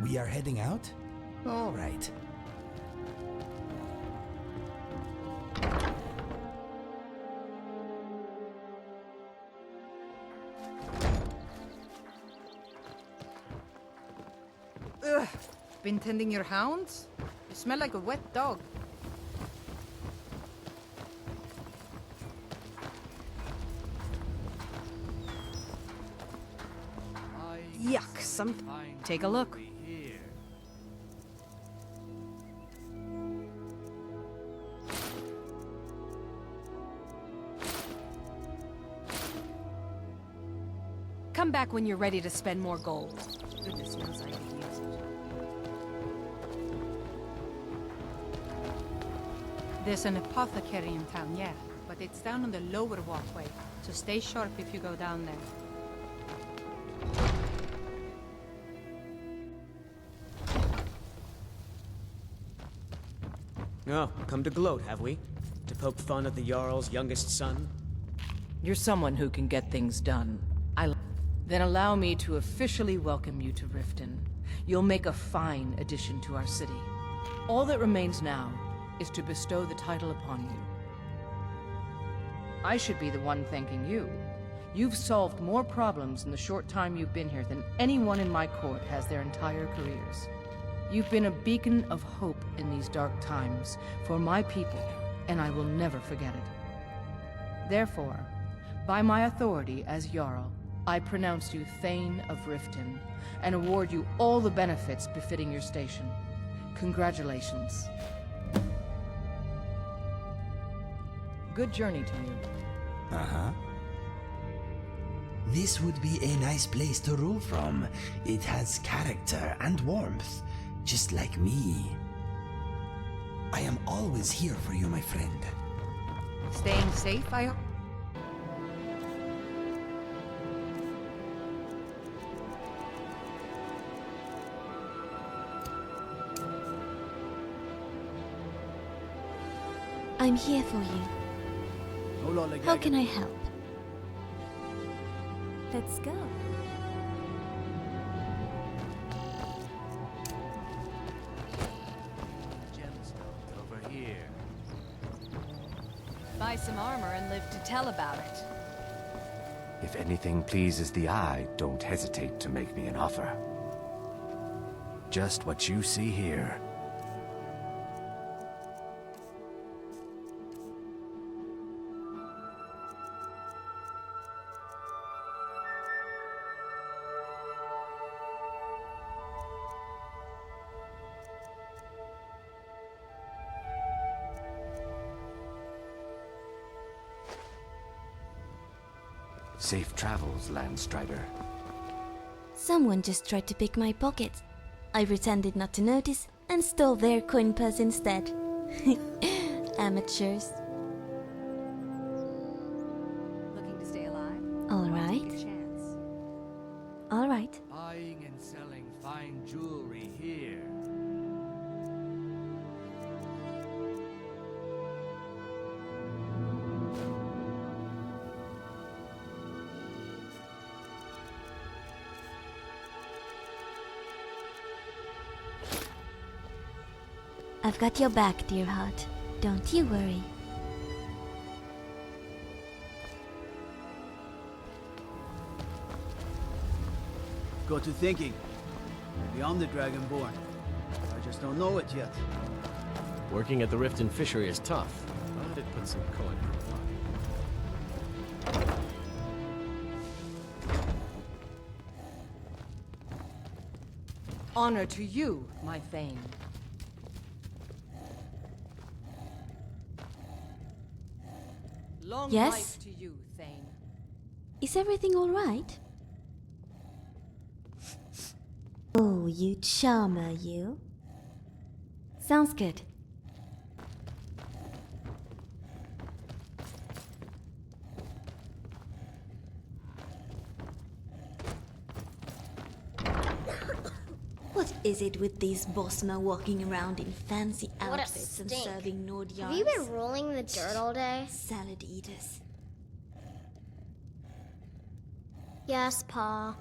We are heading out? All right. Ugh! Been tending your hounds? You smell like a wet dog. Yuck, Take a look. Come back when you're ready to spend more gold. Goodness knows I could use it. There's an apothecary in town, yeah, but it's down on the lower walkway, so stay sharp if you go down there. Oh, come to gloat, have we? To poke fun at the Jarl's youngest son? You're someone who can get things done. Then allow me to officially welcome you to Riften. You'll make a fine addition to our city. All that remains now is to bestow the title upon you. I should be the one thanking you. You've solved more problems in the short time you've been here than anyone in my court has their entire careers. You've been a beacon of hope in these dark times for my people, and I will never forget it. Therefore, by my authority as Jarl, I pronounce you Thane of Riften, and award you all the benefits befitting your station. Congratulations. Good journey to you. Uh-huh. This would be a nice place to rule from. It has character and warmth, just like me. I am always here for you, my friend. Staying safe, I hope? I'm here for you. How can I help? Let's go. Gemstone over here. Buy some armor and live to tell about it. If anything pleases the eye, don't hesitate to make me an offer. Just what you see here. Safe travels, Landstrider. Someone just tried to pick my pocket. I pretended not to notice and stole their coin purse instead. Amateurs. Looking to stay alive? All right. Take a chance. All right. Buying and selling fine jewelry here. I've got your back, dear heart. Don't you worry. Got to thinking. Maybe I'm the Dragonborn. I just don't know it yet. Working at the Riften fishery is tough, but it puts some coin in your pocket. Honor to you, my Thane. Long Yes? life to you, Thane. Is everything all right? Oh, you charmer, you. Sounds good. What is it with these bossmen walking around in fancy What a outfits and stink. serving Nord Have you been rolling the dirt all day? Salad eaters. Yes, Pa.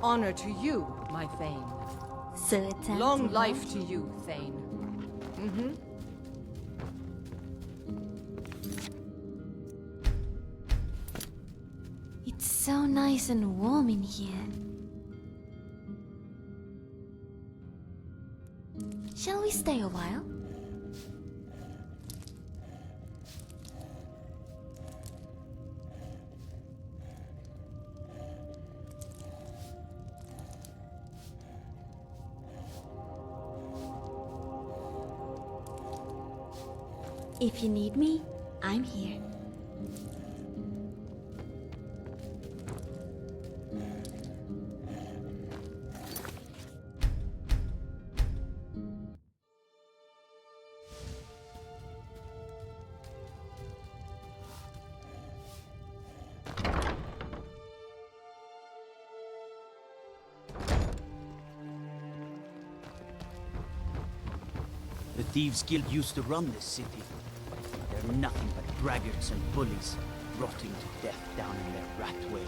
Honor to you, my Thane. So it's Long life to you, Thane. It's so nice and warm in here. Shall we stay a while? If you need me, I'm here. The Thieves Guild used to run this city. They're nothing but braggarts and bullies, rotting to death down in their rat way.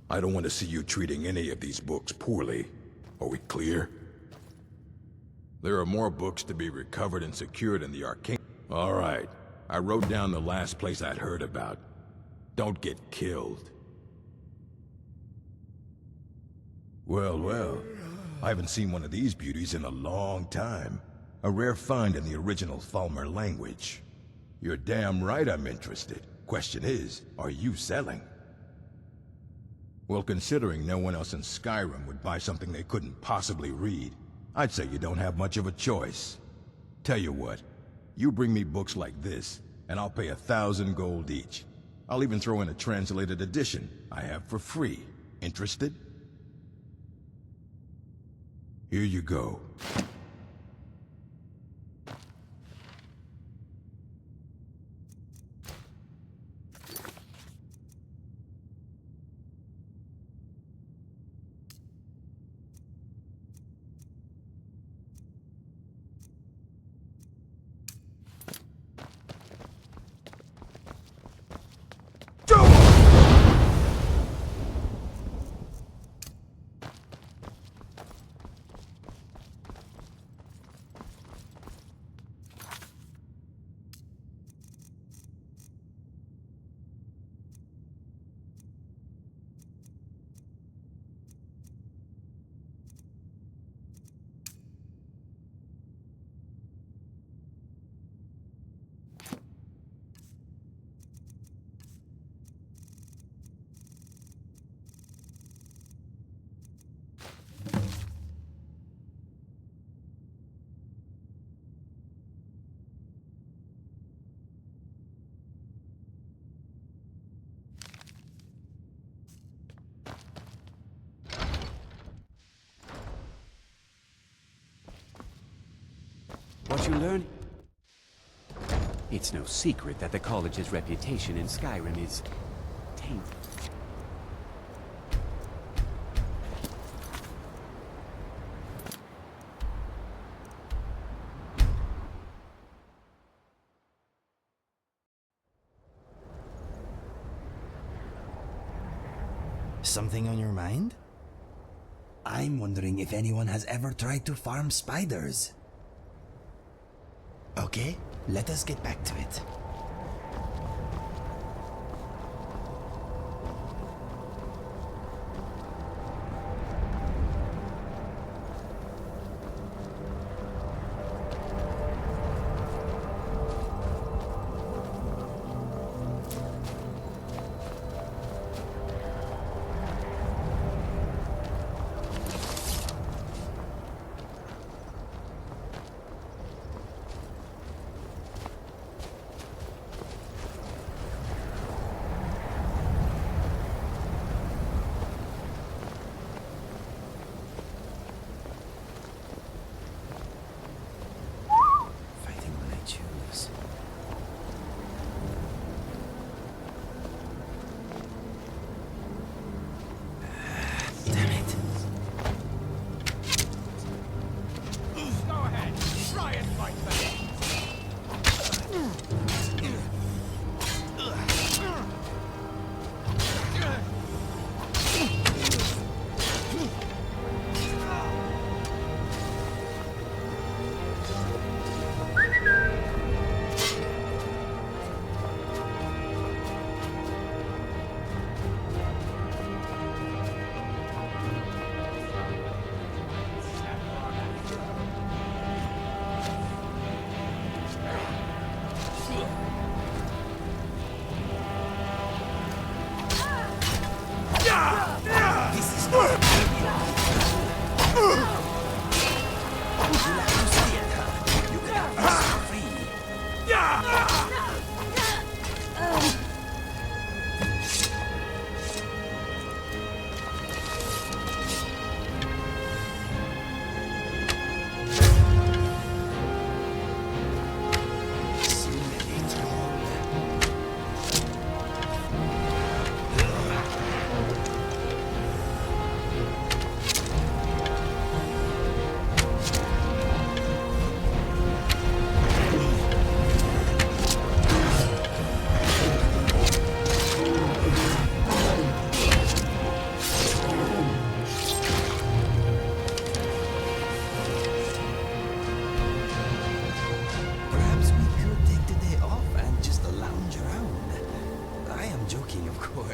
I don't want to see you treating any of these books poorly. Are we clear? There are more books to be recovered and secured in the arcane. All right. I wrote down the last place I'd heard about. Don't get killed. Well, well. I haven't seen one of these beauties in a long time. A rare find in the original Falmer language. You're damn right I'm interested. Question is, are you selling? Well, considering no one else in Skyrim would buy something they couldn't possibly read, I'd say you don't have much of a choice. Tell you what, you bring me books like this, and I'll pay 1,000 gold each. I'll even throw in a translated edition I have for free. Interested? Here you go. What you learn? It's no secret that the college's reputation in Skyrim is tainted. Something on your mind? I'm wondering if anyone has ever tried to farm spiders. Okay, let us get back to it.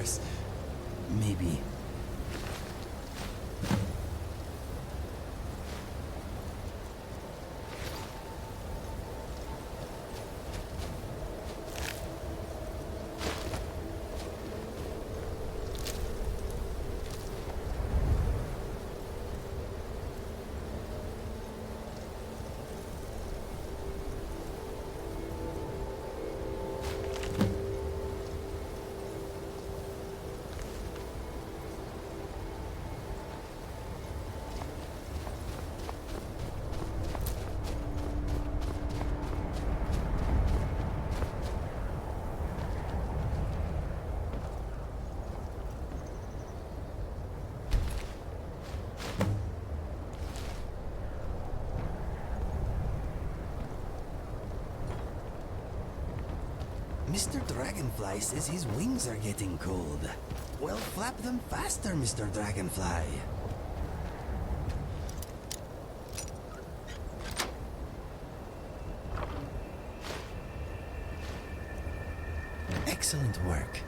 course. Maybe. Mr. Dragonfly says his wings are getting cold. Well, flap them faster, Mr. Dragonfly. Excellent work.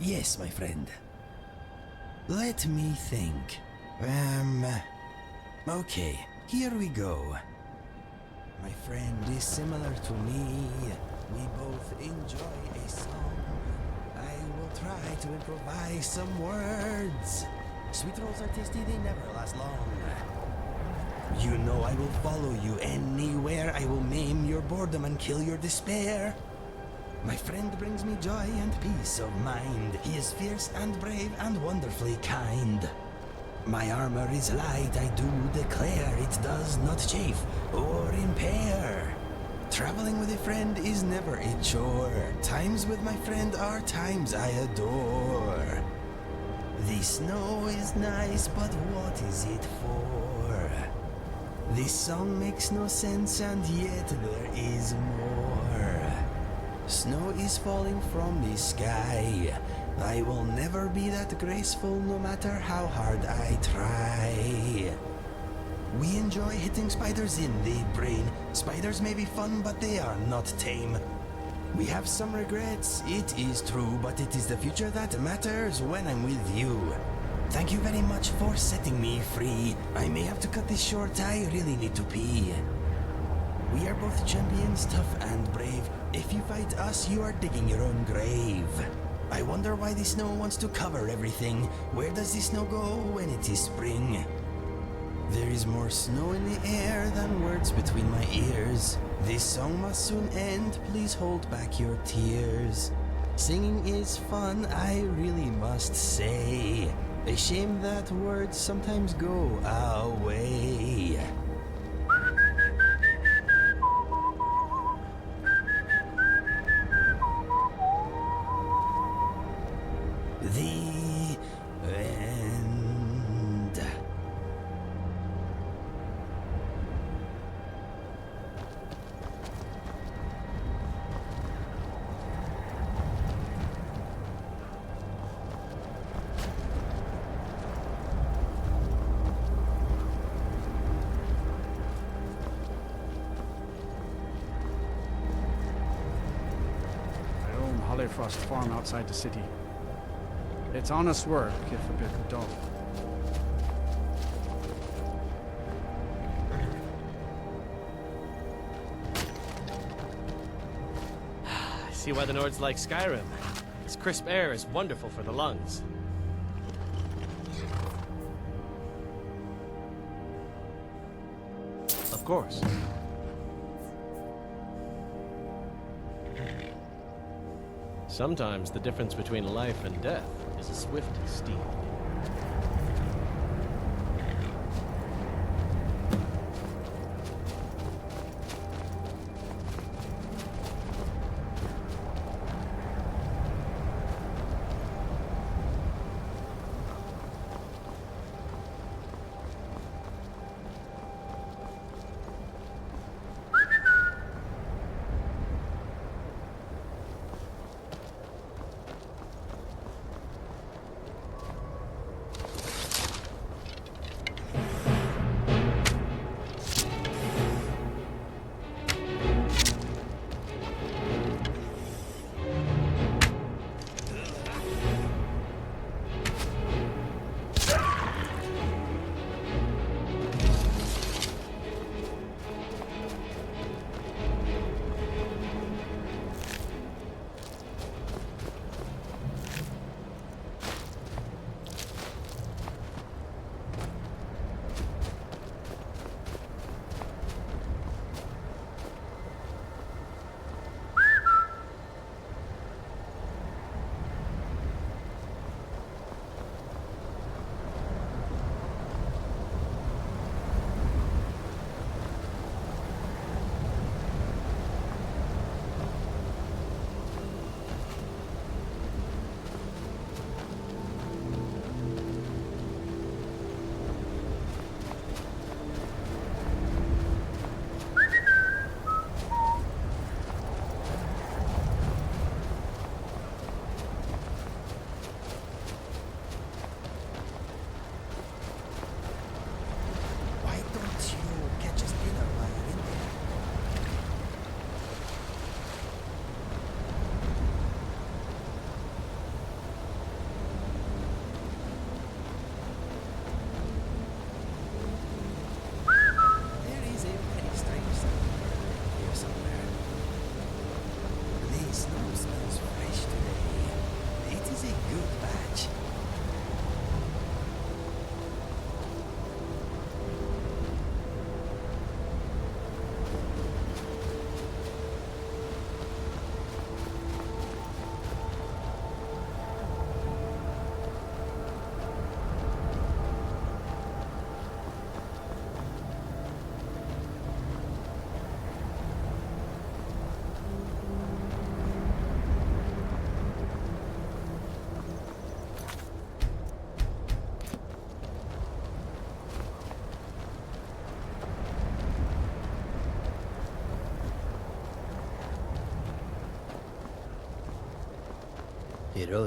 Yes, my friend. Let me think. Okay, here we go. My friend is similar to me. We both enjoy a song. I will try to improvise some words. Sweet rolls are tasty, they never last long. You know I will follow you anywhere. I will maim your boredom and kill your despair. My friend brings me joy and peace of mind. He is fierce and brave and wonderfully kind. My armor is light, I do declare. It does not chafe or impair. Traveling with a friend is never a chore. Times with my friend are times I adore. The snow is nice, but what is it for? This song makes no sense, and yet there is more. Snow is falling from the sky. I will never be that graceful no matter how hard I try. We enjoy hitting spiders in the brain. Spiders may be fun, but they are not tame. We have some regrets, it is true, but it is the future that matters when I'm with you. Thank you very much for setting me free. I may have to cut this short, I really need to pee. We are both champions, tough and brave. If you fight us, you are digging your own grave. I wonder why the snow wants to cover everything. Where does the snow go when it is spring? There is more snow in the air than words between my ears. This song must soon end, please hold back your tears. Singing is fun, I really must say. A shame that words sometimes go away. The end. Frost farm outside the city. It's honest work, if a bit dull. I see why the Nords like Skyrim. Its crisp air is wonderful for the lungs. Of course. Sometimes the difference between life and death is a swift steed.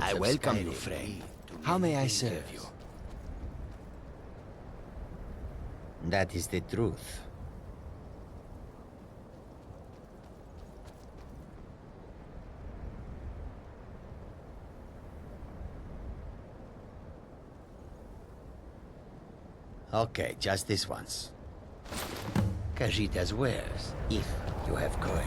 I welcome you, friend. How may I serve you? That is the truth. Okay, just this once. Kajita's wares, if you have coin.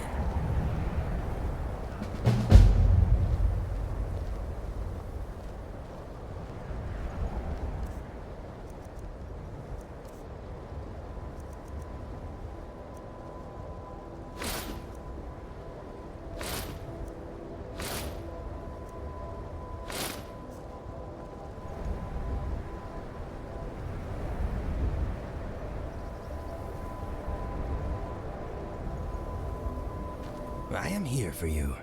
I am here for you.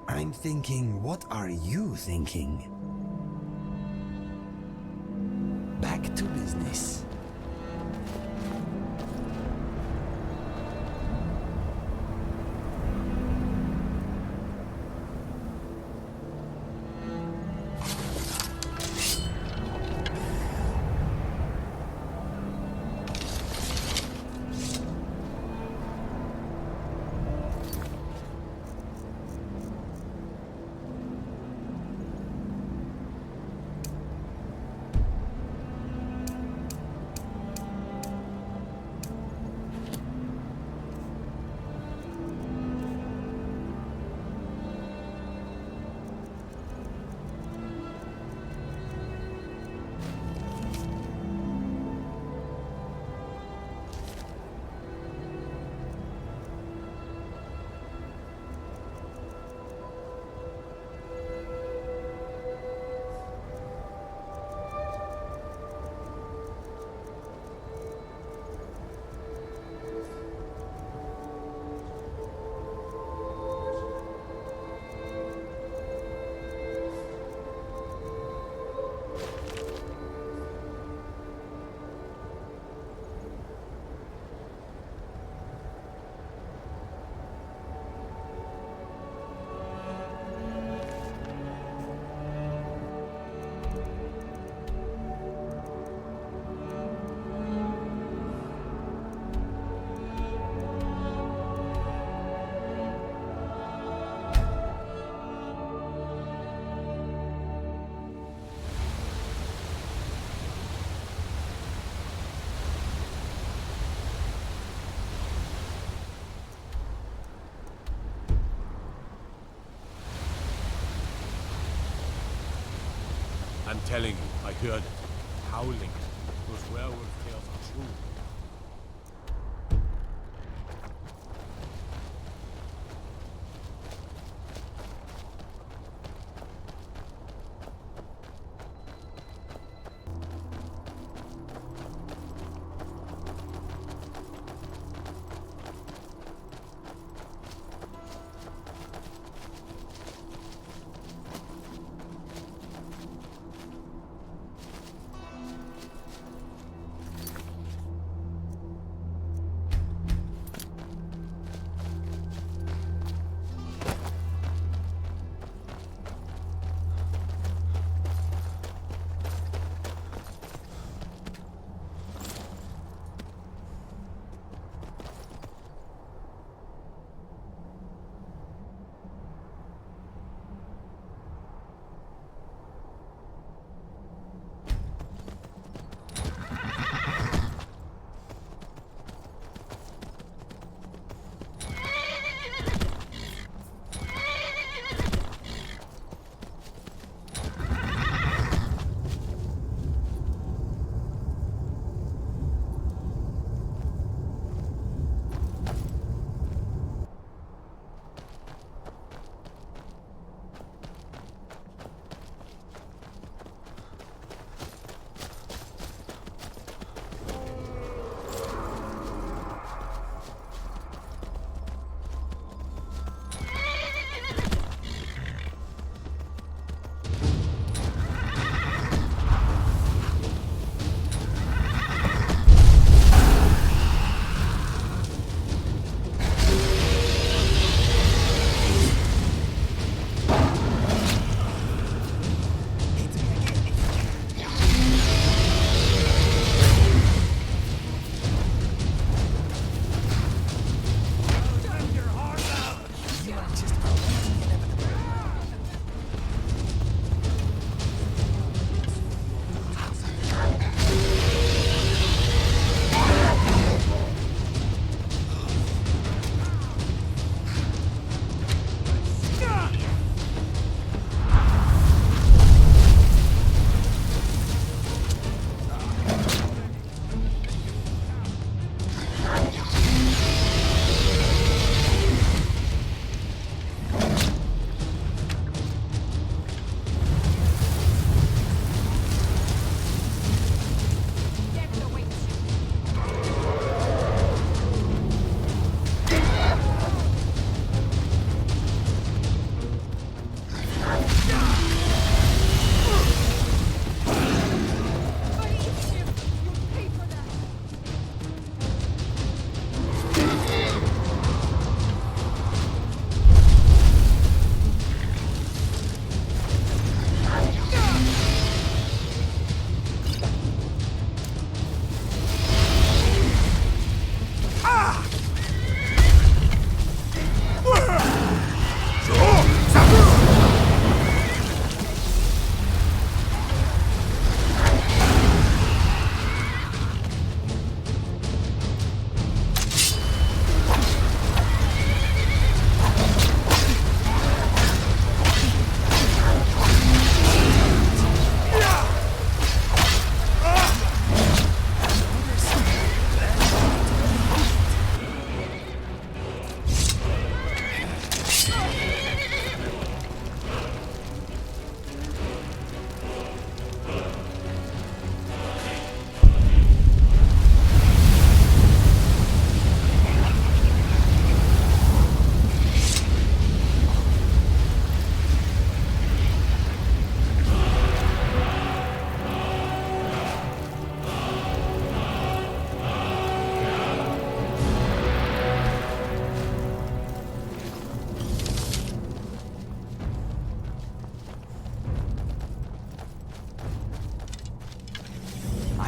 I'm thinking, what are you thinking? Back to business. telling you, I heard it. Howling. Those werewolf tales are true.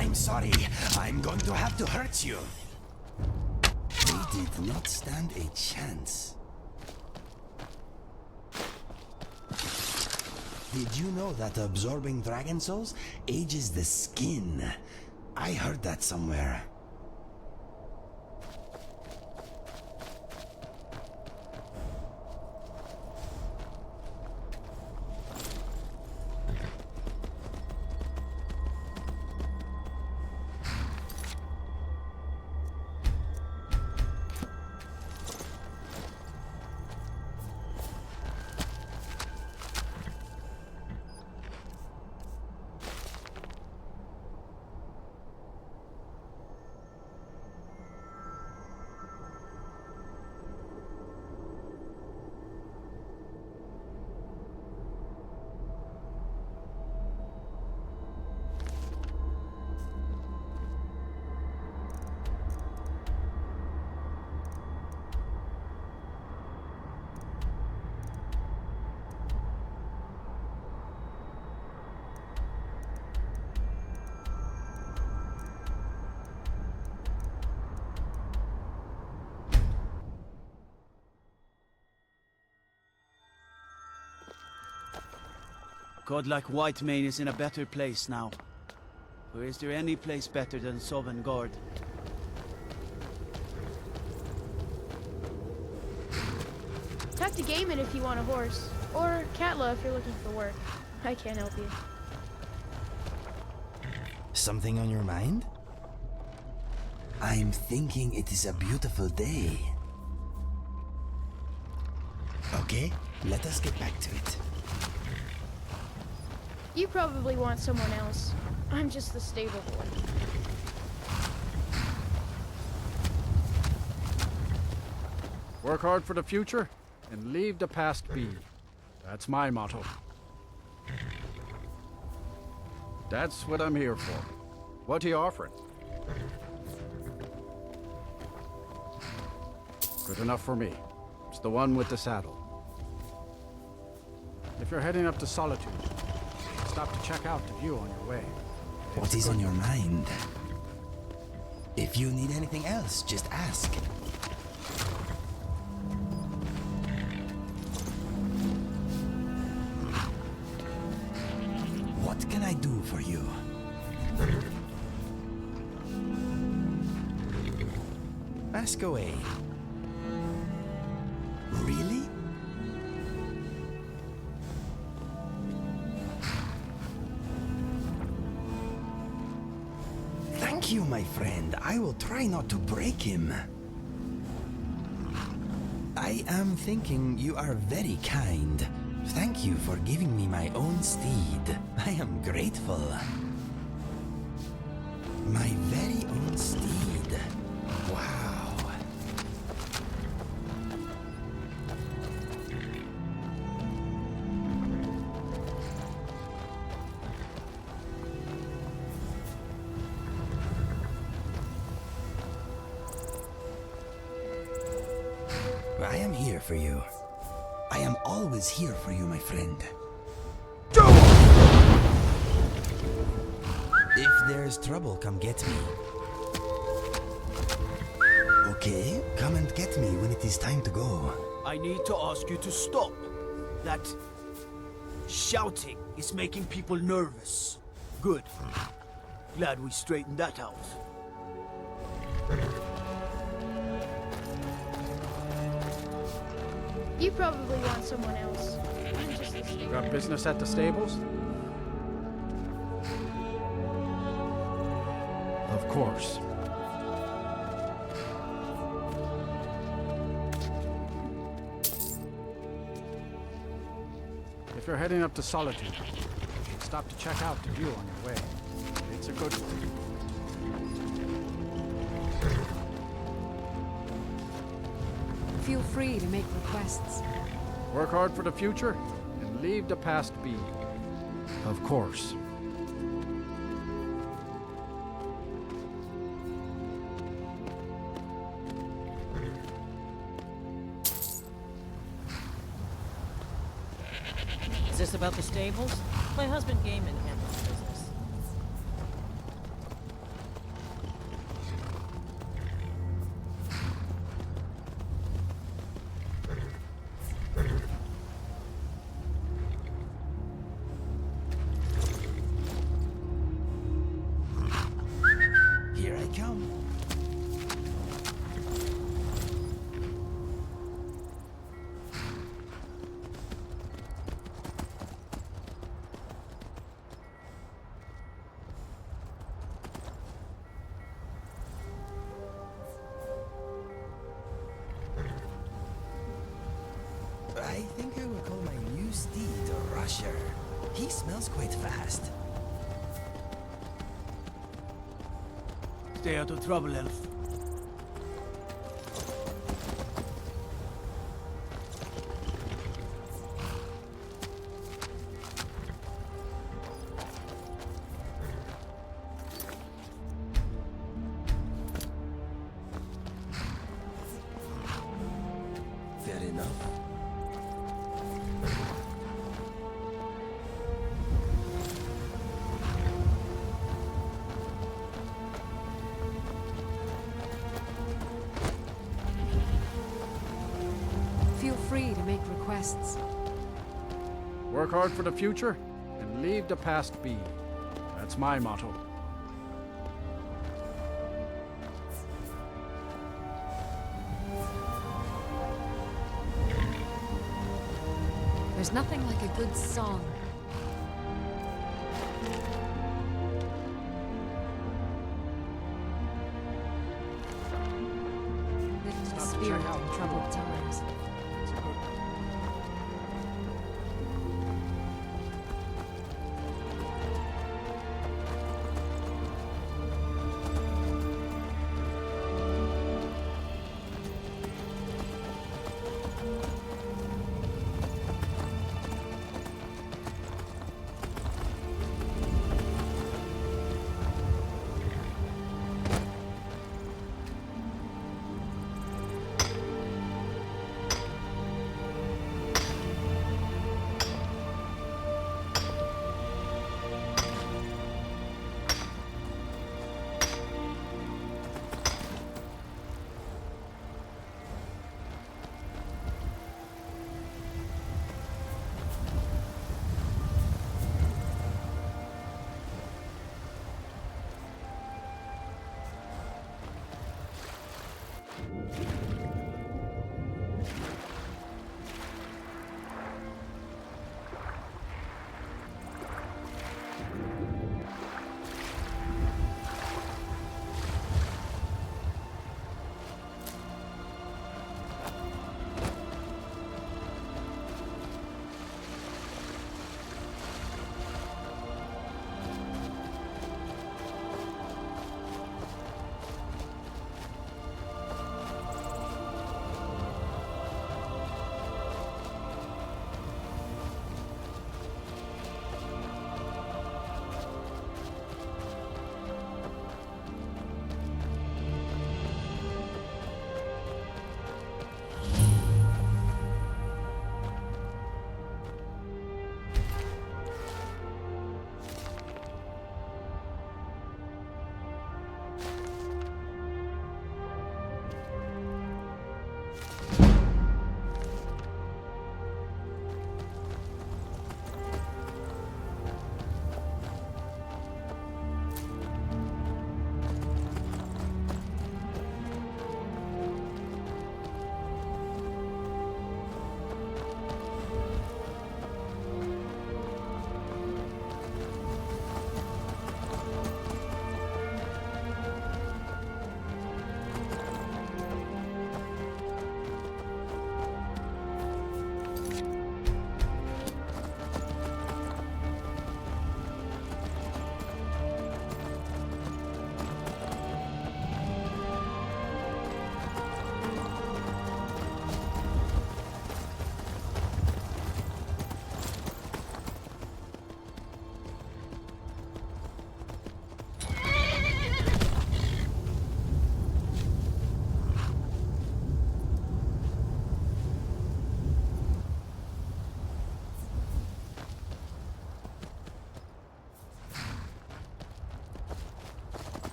I'm sorry. I'm going to have to hurt you. They did not stand a chance. Did you know that absorbing dragon souls ages the skin? I heard that somewhere. Godlike Whitemane is in a better place now. Or is there any place better than Sovngarde? Talk to Gaiman if you want a horse. Or Katla if you're looking for work. I can't help you. Something on your mind? I'm thinking it is a beautiful day. Okay, let us get back to it. You probably want someone else. I'm just the stable boy. Work hard for the future and leave the past be. That's my motto. That's what I'm here for. What are you offering? Good enough for me. It's the one with the saddle. If you're heading up to Solitude, stop to check out the view on your way. What is on your mind? If you need anything else, just ask. What can I do for you? Ask away. Really? Thank you, my friend. I will try not to break him. I am thinking you are very kind. Thank you for giving me my own steed. I am grateful. My very own steed. Wow. I am here for you. I am always here for you, my friend. If there's trouble, come get me. Okay, come and get me when it is time to go. I need to ask you to stop. That shouting is making people nervous. Good. Glad we straightened that out. You probably want someone else. I'm just the stable. Got business at the stables? Of course. If you're heading up to Solitude, stop to check out the view on your way. It's a good one. Feel free to make requests. Work hard for the future and leave the past be. Of course. Is this about the stables? My husband Gaiman handles the business. Here I come. I think I will call my new steed Rusher. He smells quite fast. Stay out of trouble, Elf. Fair enough. Feel free to make requests. Work hard for the future and leave the past be. That's my motto. There's nothing like a good song. Lift the spirit in troubled times.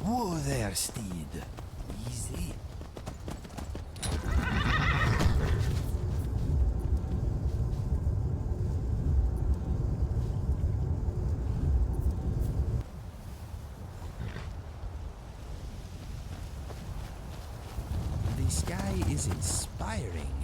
Whoa there, steed. Easy. The sky is inspiring.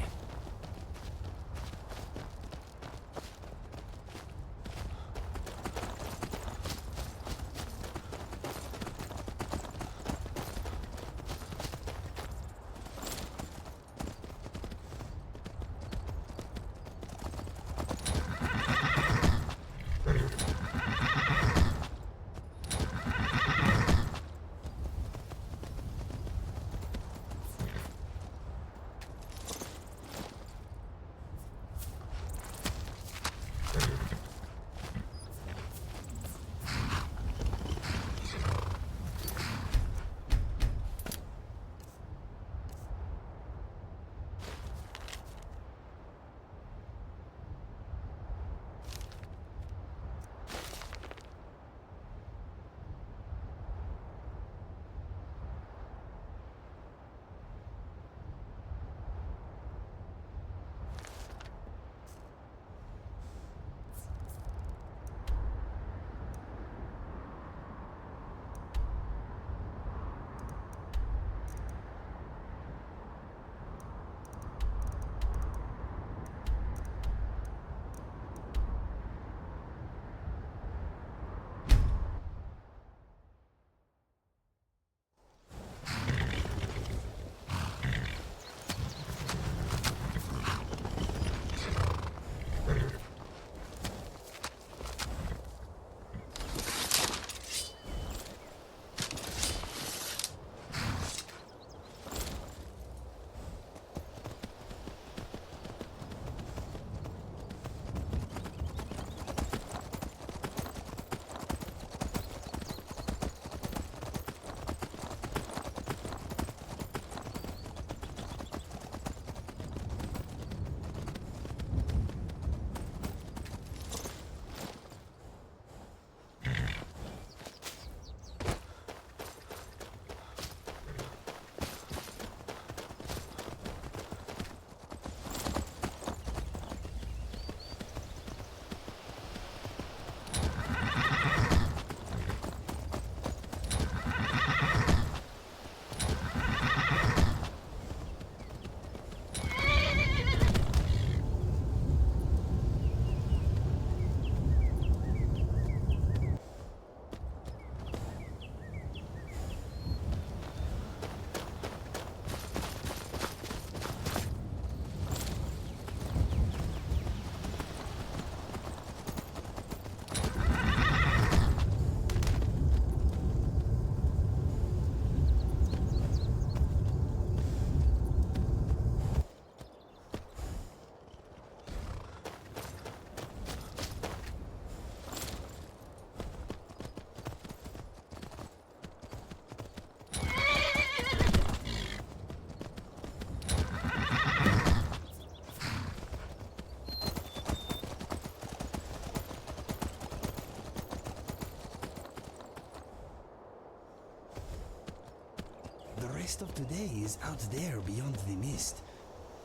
The rest of today is out there beyond the mist.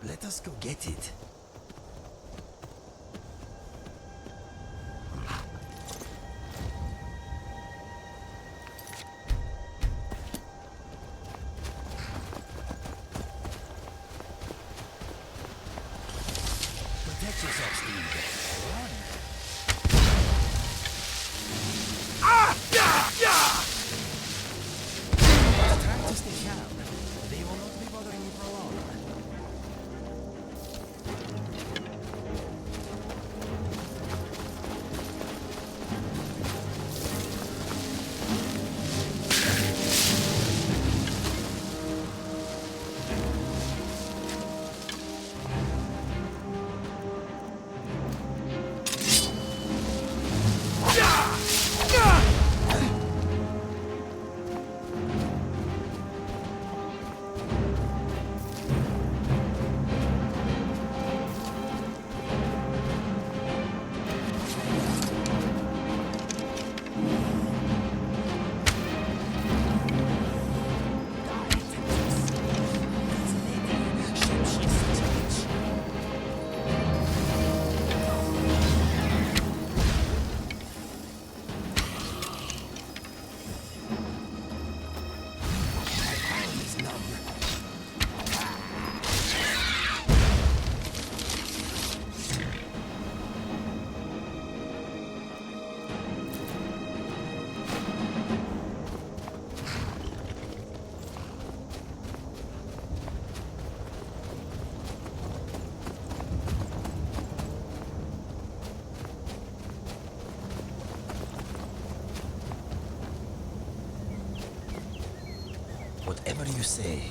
Let us go get it. Protect yourself, Steve. Run. Try to stay calm. They will not be bothering you for long. Whatever you say.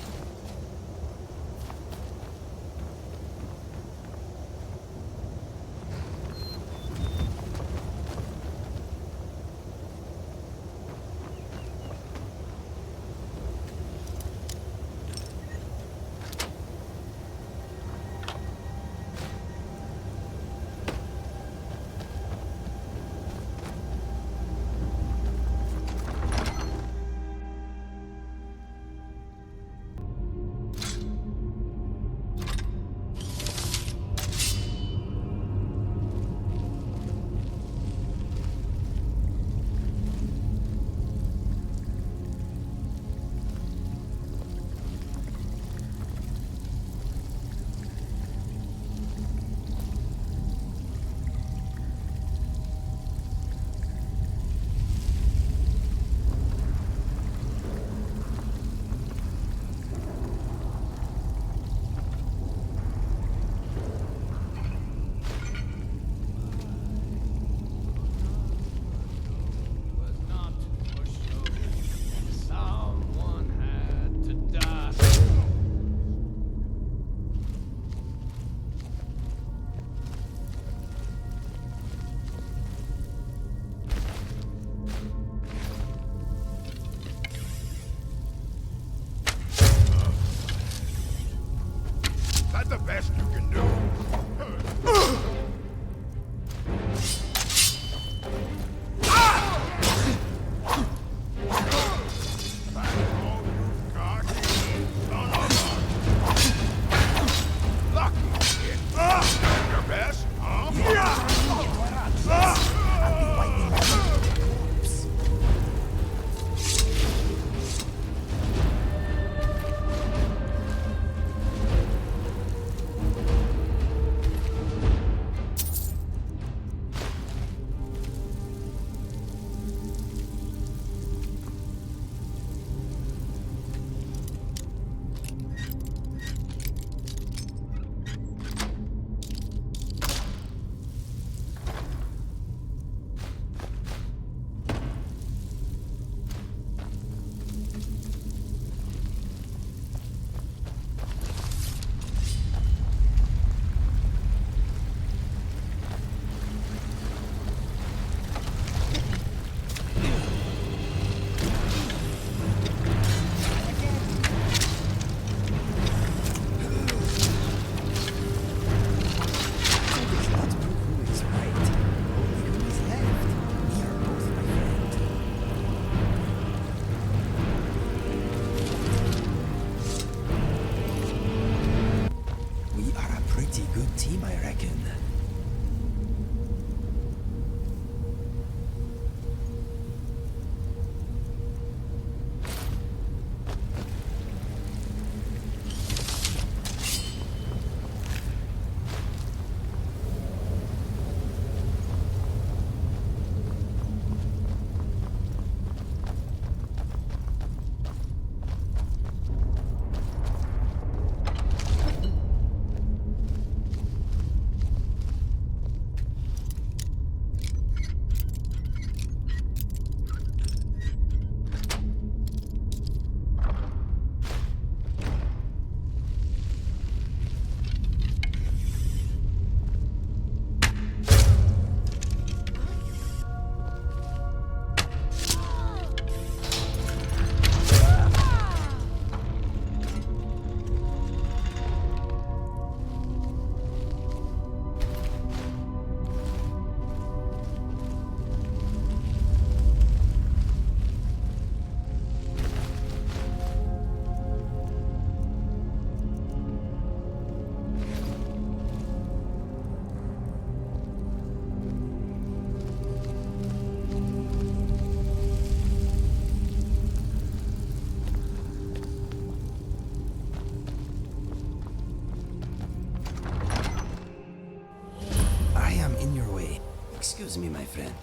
Excuse me, my friend.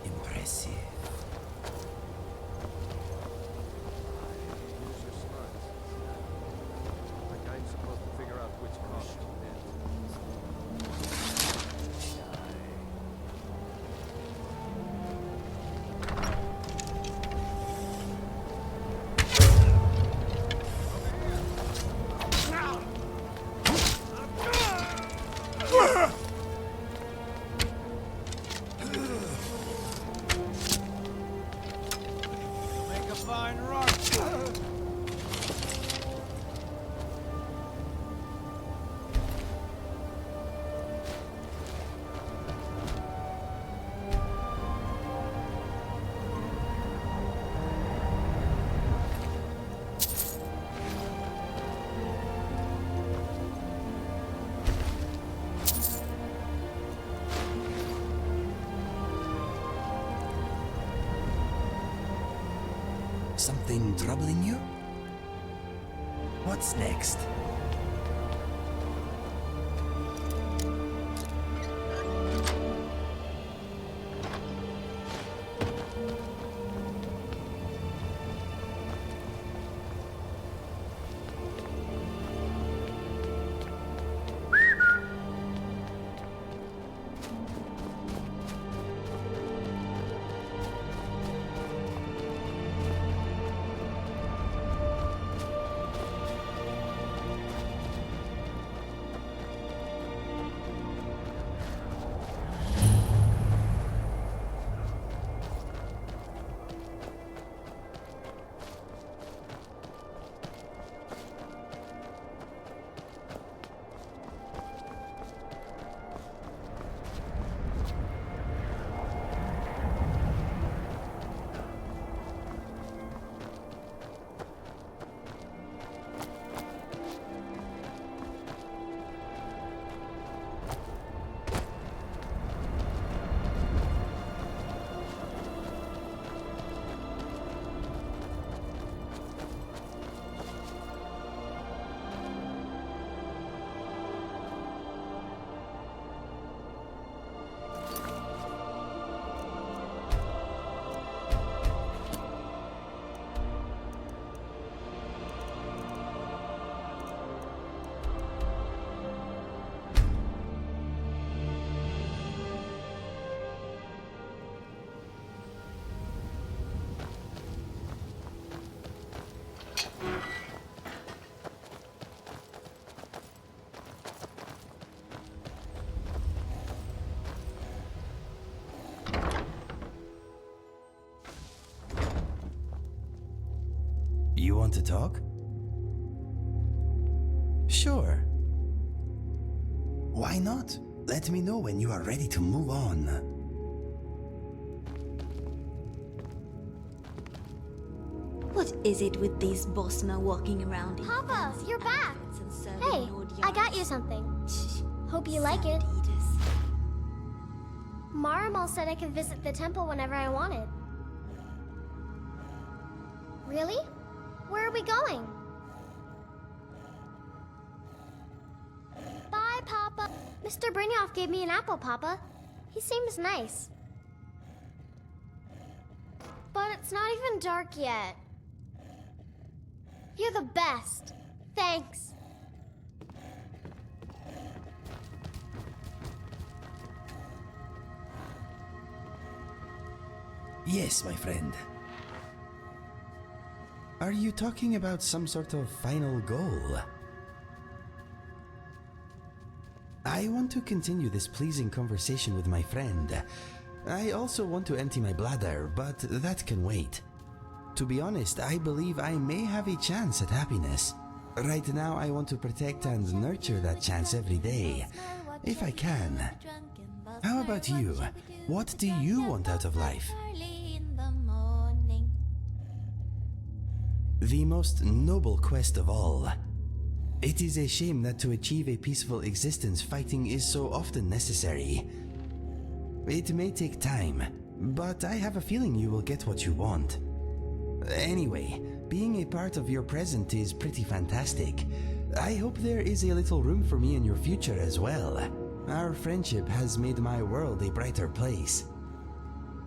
Impressive. Like I'm supposed to figure out which cost to win. Make a fine rock. Something troubling you? What's next? You want to talk? Sure. Why not? Let me know when you are ready to move on. What is it with these Bosma walking around in Papa, fancy you're back. outfits and serving Hey, Nord I got yards? you something. Hope you like it. Marimal said I could visit the temple whenever I wanted. Really? Where are we going? Bye, Papa. Mr. Brynjolf gave me an apple, Papa. He seems nice. But it's not even dark yet. You're the best. Thanks. Yes, my friend. Are you talking about some sort of final goal? I want to continue this pleasing conversation with my friend. I also want to empty my bladder, but that can wait. To be honest, I believe I may have a chance at happiness. Right now, I want to protect and nurture that chance every day, if I can. How about you? What do you want out of life? The most noble quest of all. It is a shame that to achieve a peaceful existence, fighting is so often necessary. It may take time, but I have a feeling you will get what you want. Anyway, being a part of your present is pretty fantastic. I hope there is a little room for me in your future as well. Our friendship has made my world a brighter place.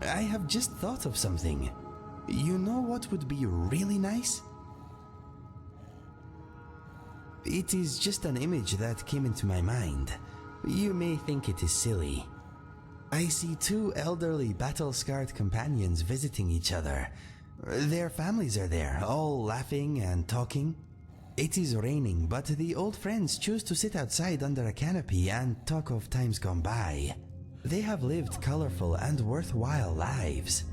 I have just thought of something. You know what would be really nice? It is just an image that came into my mind. You may think it is silly. I see two elderly battle-scarred companions visiting each other. Their families are there, all laughing and talking. It is raining, but the old friends choose to sit outside under a canopy and talk of times gone by. They have lived colorful and worthwhile lives.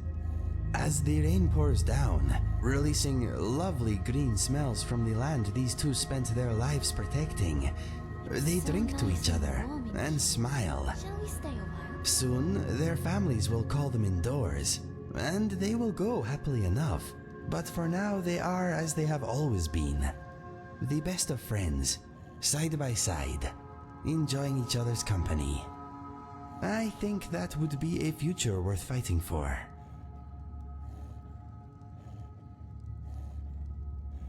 As the rain pours down, releasing lovely green smells from the land these two spent their lives protecting, they drink to each other and smile. Shall we stay a while? Soon, their families will call them indoors, and they will go happily enough. But for now, they are as they have always been. The best of friends, side by side, enjoying each other's company. I think that would be a future worth fighting for.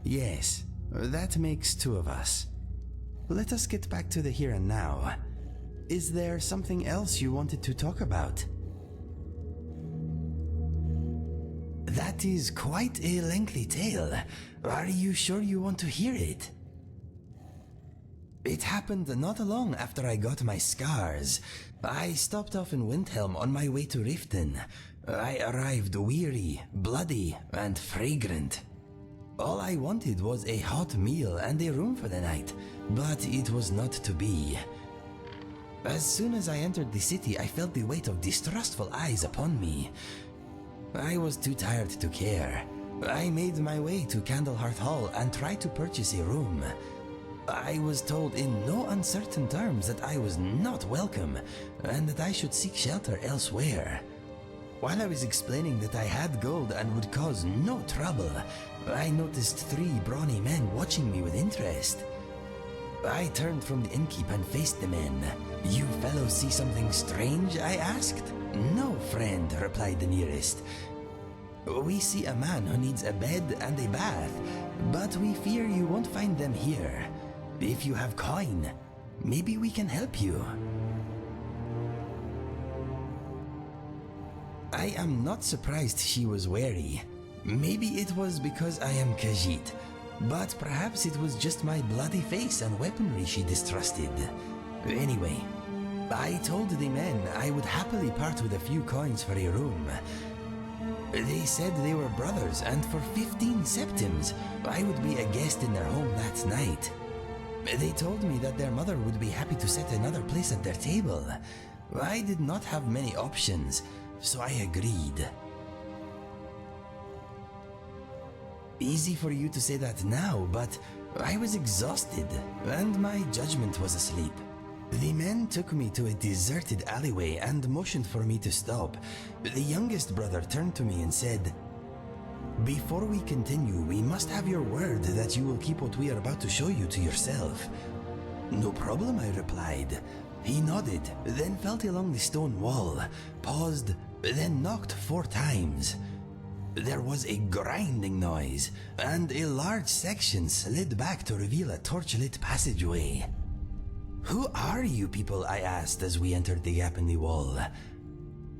Yes, that makes two of us. Let us get back to the here and now. Is there something else you wanted to talk about? That is quite a lengthy tale. Are you sure you want to hear it? It happened not long after I got my scars. I stopped off in Windhelm on my way to Riften. I arrived weary, bloody, and fragrant. All I wanted was a hot meal and a room for the night, but it was not to be. As soon as I entered the city, I felt the weight of distrustful eyes upon me. I was too tired to care. I made my way to Candlehearth Hall and tried to purchase a room. I was told in no uncertain terms that I was not welcome and that I should seek shelter elsewhere. While I was explaining that I had gold and would cause no trouble, I noticed three brawny men watching me with interest. I turned from the innkeep and faced the men. "You fellows see something strange?" I asked. "No, friend," replied the nearest. "We see a man who needs a bed and a bath, but we fear you won't find them here. If you have coin, maybe we can help you." I am not surprised she was wary. Maybe it was because I am Khajiit, but perhaps it was just my bloody face and weaponry she distrusted. Anyway, I told the men I would happily part with a few coins for a room. They said they were brothers, and for 15 septims, I would be a guest in their home that night. They told me that their mother would be happy to set another place at their table. I did not have many options, so I agreed. Easy for you to say that now, but I was exhausted, and my judgment was asleep. The men took me to a deserted alleyway and motioned for me to stop. The youngest brother turned to me and said, "Before we continue, we must have your word that you will keep what we are about to show you to yourself." "No problem," I replied. He nodded, then felt along the stone wall, paused, then knocked 4 times. There was a grinding noise, and a large section slid back to reveal a torchlit passageway. "Who are you people?" I asked as we entered the gap in the wall.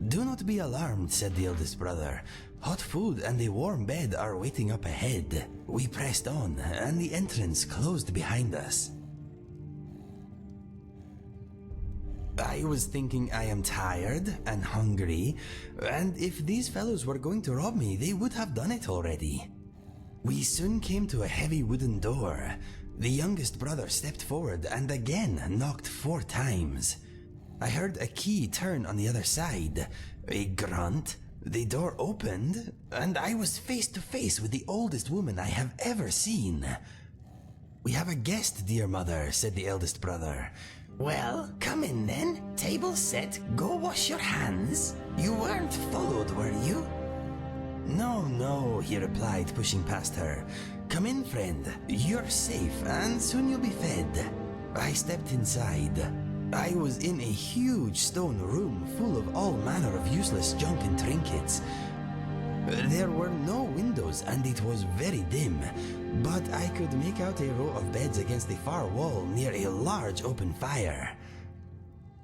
"Do not be alarmed," said the eldest brother. "Hot food and a warm bed are waiting up ahead." We pressed on, and the entrance closed behind us. I was thinking I am tired and hungry, and if these fellows were going to rob me, they would have done it already. We soon came to a heavy wooden door. The youngest brother stepped forward and again knocked 4 times. I heard a key turn on the other side. A grunt, the door opened, and I was face to face with the oldest woman I have ever seen. "We have a guest, dear mother," said the eldest brother. "Well, come in then. Table set, go wash your hands. You weren't followed, were you?" No, he replied, pushing past her. "Come in, friend. You're safe, and soon you'll be fed." I stepped inside. I was in a huge stone room full of all manner of useless junk and trinkets. There were no windows and it was very dim, but I could make out a row of beds against the far wall near a large open fire.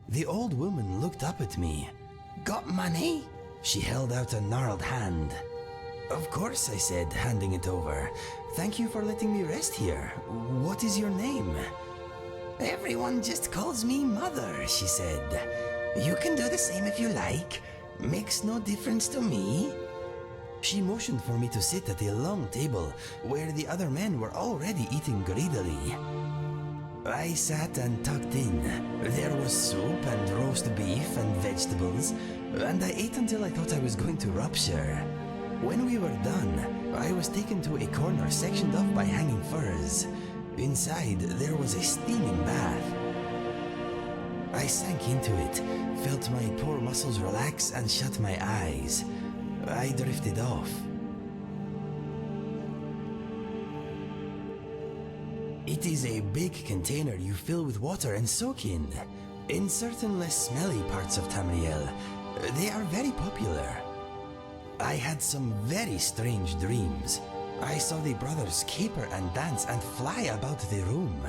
The old woman looked up at me. "Got money?" She held out a gnarled hand. "Of course," I said, handing it over. "Thank you for letting me rest here. What is your name?" "Everyone just calls me Mother," she said. "You can do the same if you like. Makes no difference to me." She motioned for me to sit at a long table where the other men were already eating greedily. I sat and tucked in. There was soup and roast beef and vegetables, and I ate until I thought I was going to rupture. When we were done, I was taken to a corner sectioned off by hanging furs. Inside, there was a steaming bath. I sank into it, felt my poor muscles relax, and shut my eyes. I drifted off. It is a big container you fill with water and soak in. In certain less smelly parts of Tamriel, they are very popular. I had some very strange dreams. I saw the brothers caper and dance and fly about the room.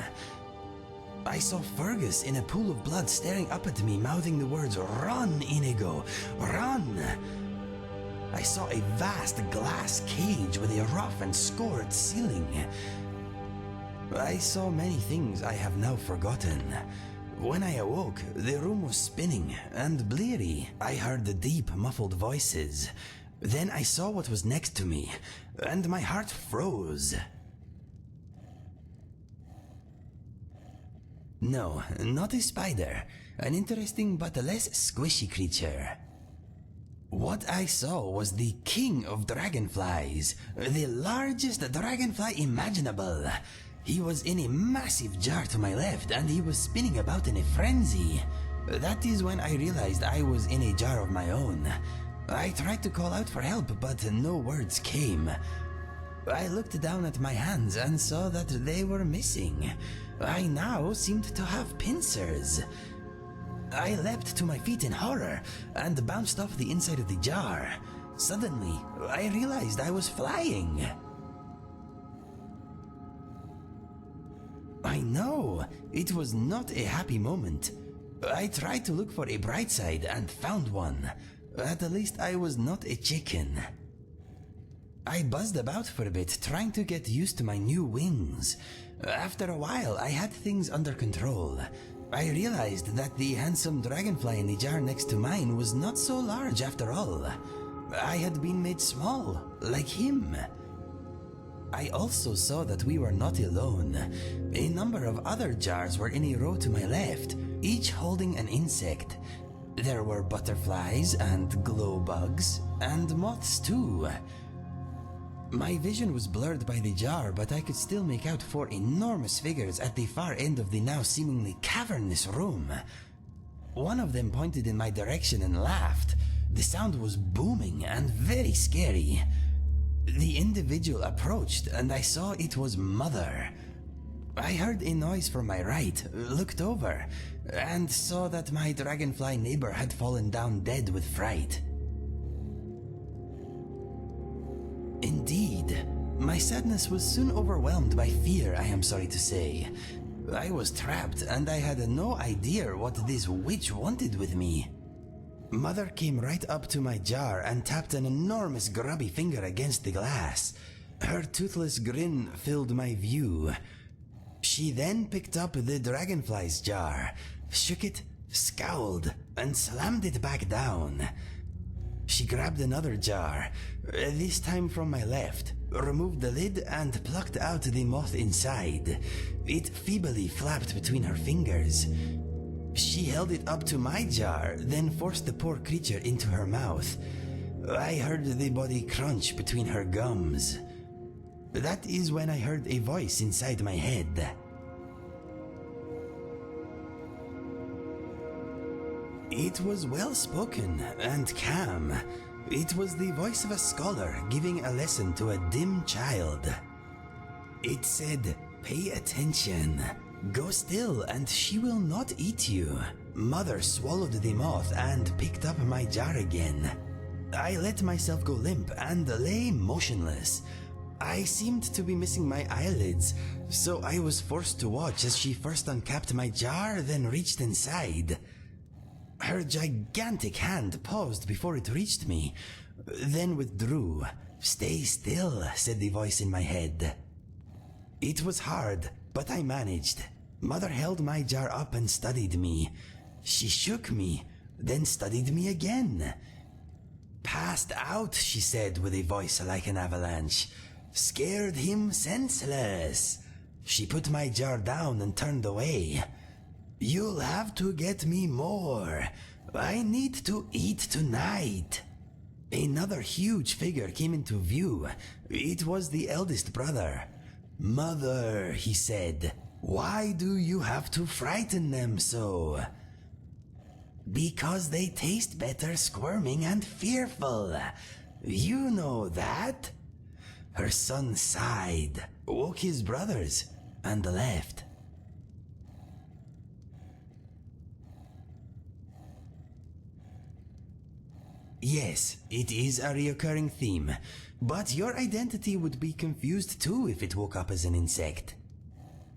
I saw Fergus in a pool of blood staring up at me, mouthing the words, "Run, Inigo, run!" I saw a vast glass cage with a rough and scored ceiling. I saw many things I have now forgotten. When I awoke, the room was spinning and bleary. I heard the deep, muffled voices. Then I saw what was next to me, and my heart froze. No, not a spider. An interesting but less squishy creature. What I saw was the king of dragonflies, the largest dragonfly imaginable. He was in a massive jar to my left, and he was spinning about in a frenzy. That is when I realized I was in a jar of my own. I tried to call out for help, but no words came. I looked down at my hands and saw that they were missing. I now seemed to have pincers. I leapt to my feet in horror and bounced off the inside of the jar. Suddenly, I realized I was flying. I know, it was not a happy moment. I tried to look for a bright side and found one. At least I was not a chicken. I buzzed about for a bit, trying to get used to my new wings. After a while, I had things under control. I realized that the handsome dragonfly in the jar next to mine was not so large after all. I had been made small, like him. I also saw that we were not alone. A number of other jars were in a row to my left, each holding an insect. There were butterflies and glow bugs and moths too. My vision was blurred by the jar, but I could still make out 4 enormous figures at the far end of the now seemingly cavernous room. One of them pointed in my direction and laughed. The sound was booming and very scary. The individual approached, and I saw it was Mother. I heard a noise from my right, looked over, and saw that my dragonfly neighbor had fallen down dead with fright. Indeed, my sadness was soon overwhelmed by fear, I am sorry to say. I was trapped, and I had no idea what this witch wanted with me. Mother came right up to my jar and tapped an enormous grubby finger against the glass. Her toothless grin filled my view. She then picked up the dragonfly's jar, shook it, scowled, and slammed it back down. She grabbed another jar, this time from my left, removed the lid and plucked out the moth inside. It feebly flapped between her fingers. She held it up to my jar, then forced the poor creature into her mouth. I heard the body crunch between her gums. That is when I heard a voice inside my head. It was well spoken and calm. It was the voice of a scholar giving a lesson to a dim child. It said, "Pay attention. Go still, and she will not eat you. Mother swallowed the moth and picked up my jar again. I let myself go limp and lay motionless. I seemed to be missing my eyelids, so I was forced to watch as she first uncapped my jar, then reached inside. Her gigantic hand paused before it reached me, then withdrew. "Stay still," said the voice in my head. It was hard, but I managed. Mother held my jar up and studied me. She shook me, then studied me again. "Passed out," she said with a voice like an avalanche. "Scared him senseless." She put my jar down and turned away. "You'll have to get me more. I need to eat tonight." Another huge figure came into view. It was the eldest brother. "Mother," he said, "why do you have to frighten them so?" "Because they taste better squirming and fearful. You know that." Her son sighed, woke his brothers, and left. Yes, it is a recurring theme, but your identity would be confused too if it woke up as an insect.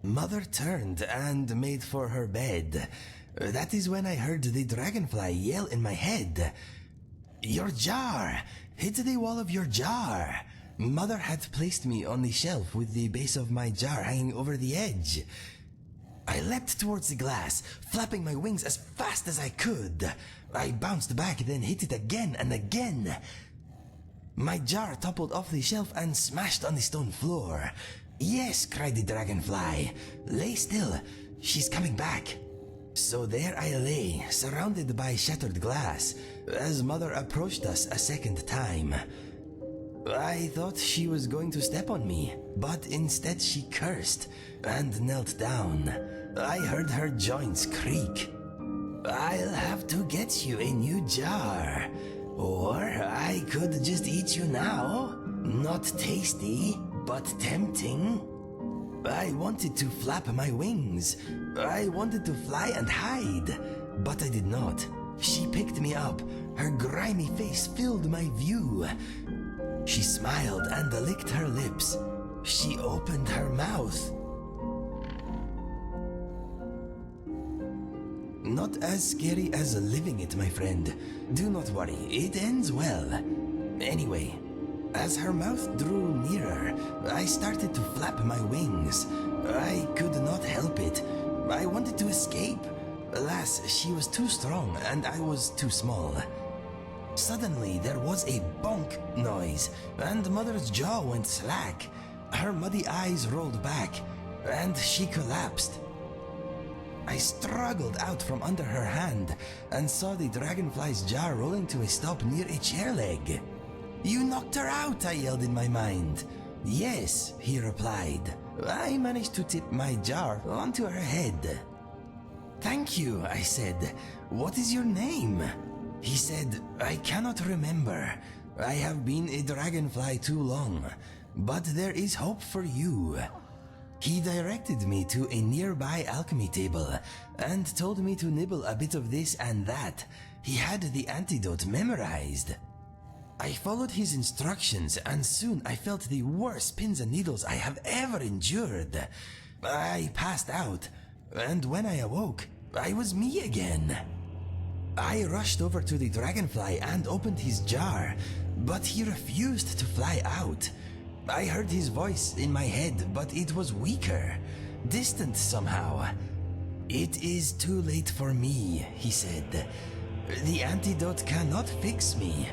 Mother turned and made for her bed. That is when I heard the dragonfly yell in my head. "Your jar! Hit the wall of your jar!" Mother had placed me on the shelf with the base of my jar hanging over the edge. I leapt towards the glass, flapping my wings as fast as I could. I bounced back, then hit it again and again. My jar toppled off the shelf and smashed on the stone floor. "Yes," cried the dragonfly. "Lay still. She's coming back." So there I lay, surrounded by shattered glass, as Mother approached us a second time. I thought she was going to step on me, but instead she cursed and knelt down. I heard her joints creak. "I'll have to get you a new jar, or I could just eat you now. Not tasty, but tempting." I wanted to flap my wings. I wanted to fly and hide, but I did not. She picked me up. Her grimy face filled my view. She smiled and licked her lips. She opened her mouth. Not as scary as living it, my friend. Do not worry, it ends well. Anyway, as her mouth drew nearer, I started to flap my wings. I could not help it. I wanted to escape. Alas, she was too strong and I was too small. Suddenly, there was a bonk noise, and Mother's jaw went slack. Her muddy eyes rolled back, and she collapsed. I struggled out from under her hand and saw the dragonfly's jar rolling to a stop near a chair leg. "You knocked her out," I yelled in my mind. "Yes," he replied. I managed to tip my jar onto her head. "Thank you," I said. "What is your name?" He said, "I cannot remember. I have been a dragonfly too long, but there is hope for you." He directed me to a nearby alchemy table and told me to nibble a bit of this and that. He had the antidote memorized. I followed his instructions and soon I felt the worst pins and needles I have ever endured. I passed out, and when I awoke, I was me again. I rushed over to the dragonfly and opened his jar, but he refused to fly out. I heard his voice in my head, but it was weaker, distant somehow. "It is too late for me," he said. "The antidote cannot fix me.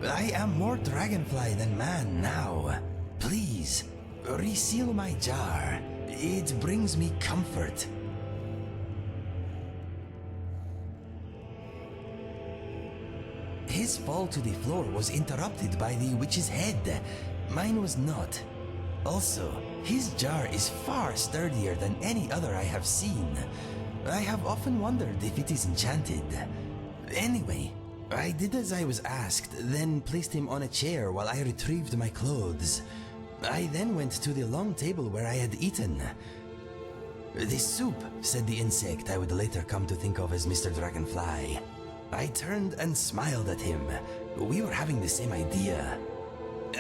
I am more dragonfly than man now. Please, reseal my jar. It brings me comfort." His fall to the floor was interrupted by the witch's head. Mine was not. Also, his jar is far sturdier than any other I have seen. I have often wondered if it is enchanted. Anyway, I did as I was asked, then placed him on a chair while I retrieved my clothes. I then went to the long table where I had eaten. "This soup," said the insect I would later come to think of as Mr. Dragonfly. I turned and smiled at him. We were having the same idea.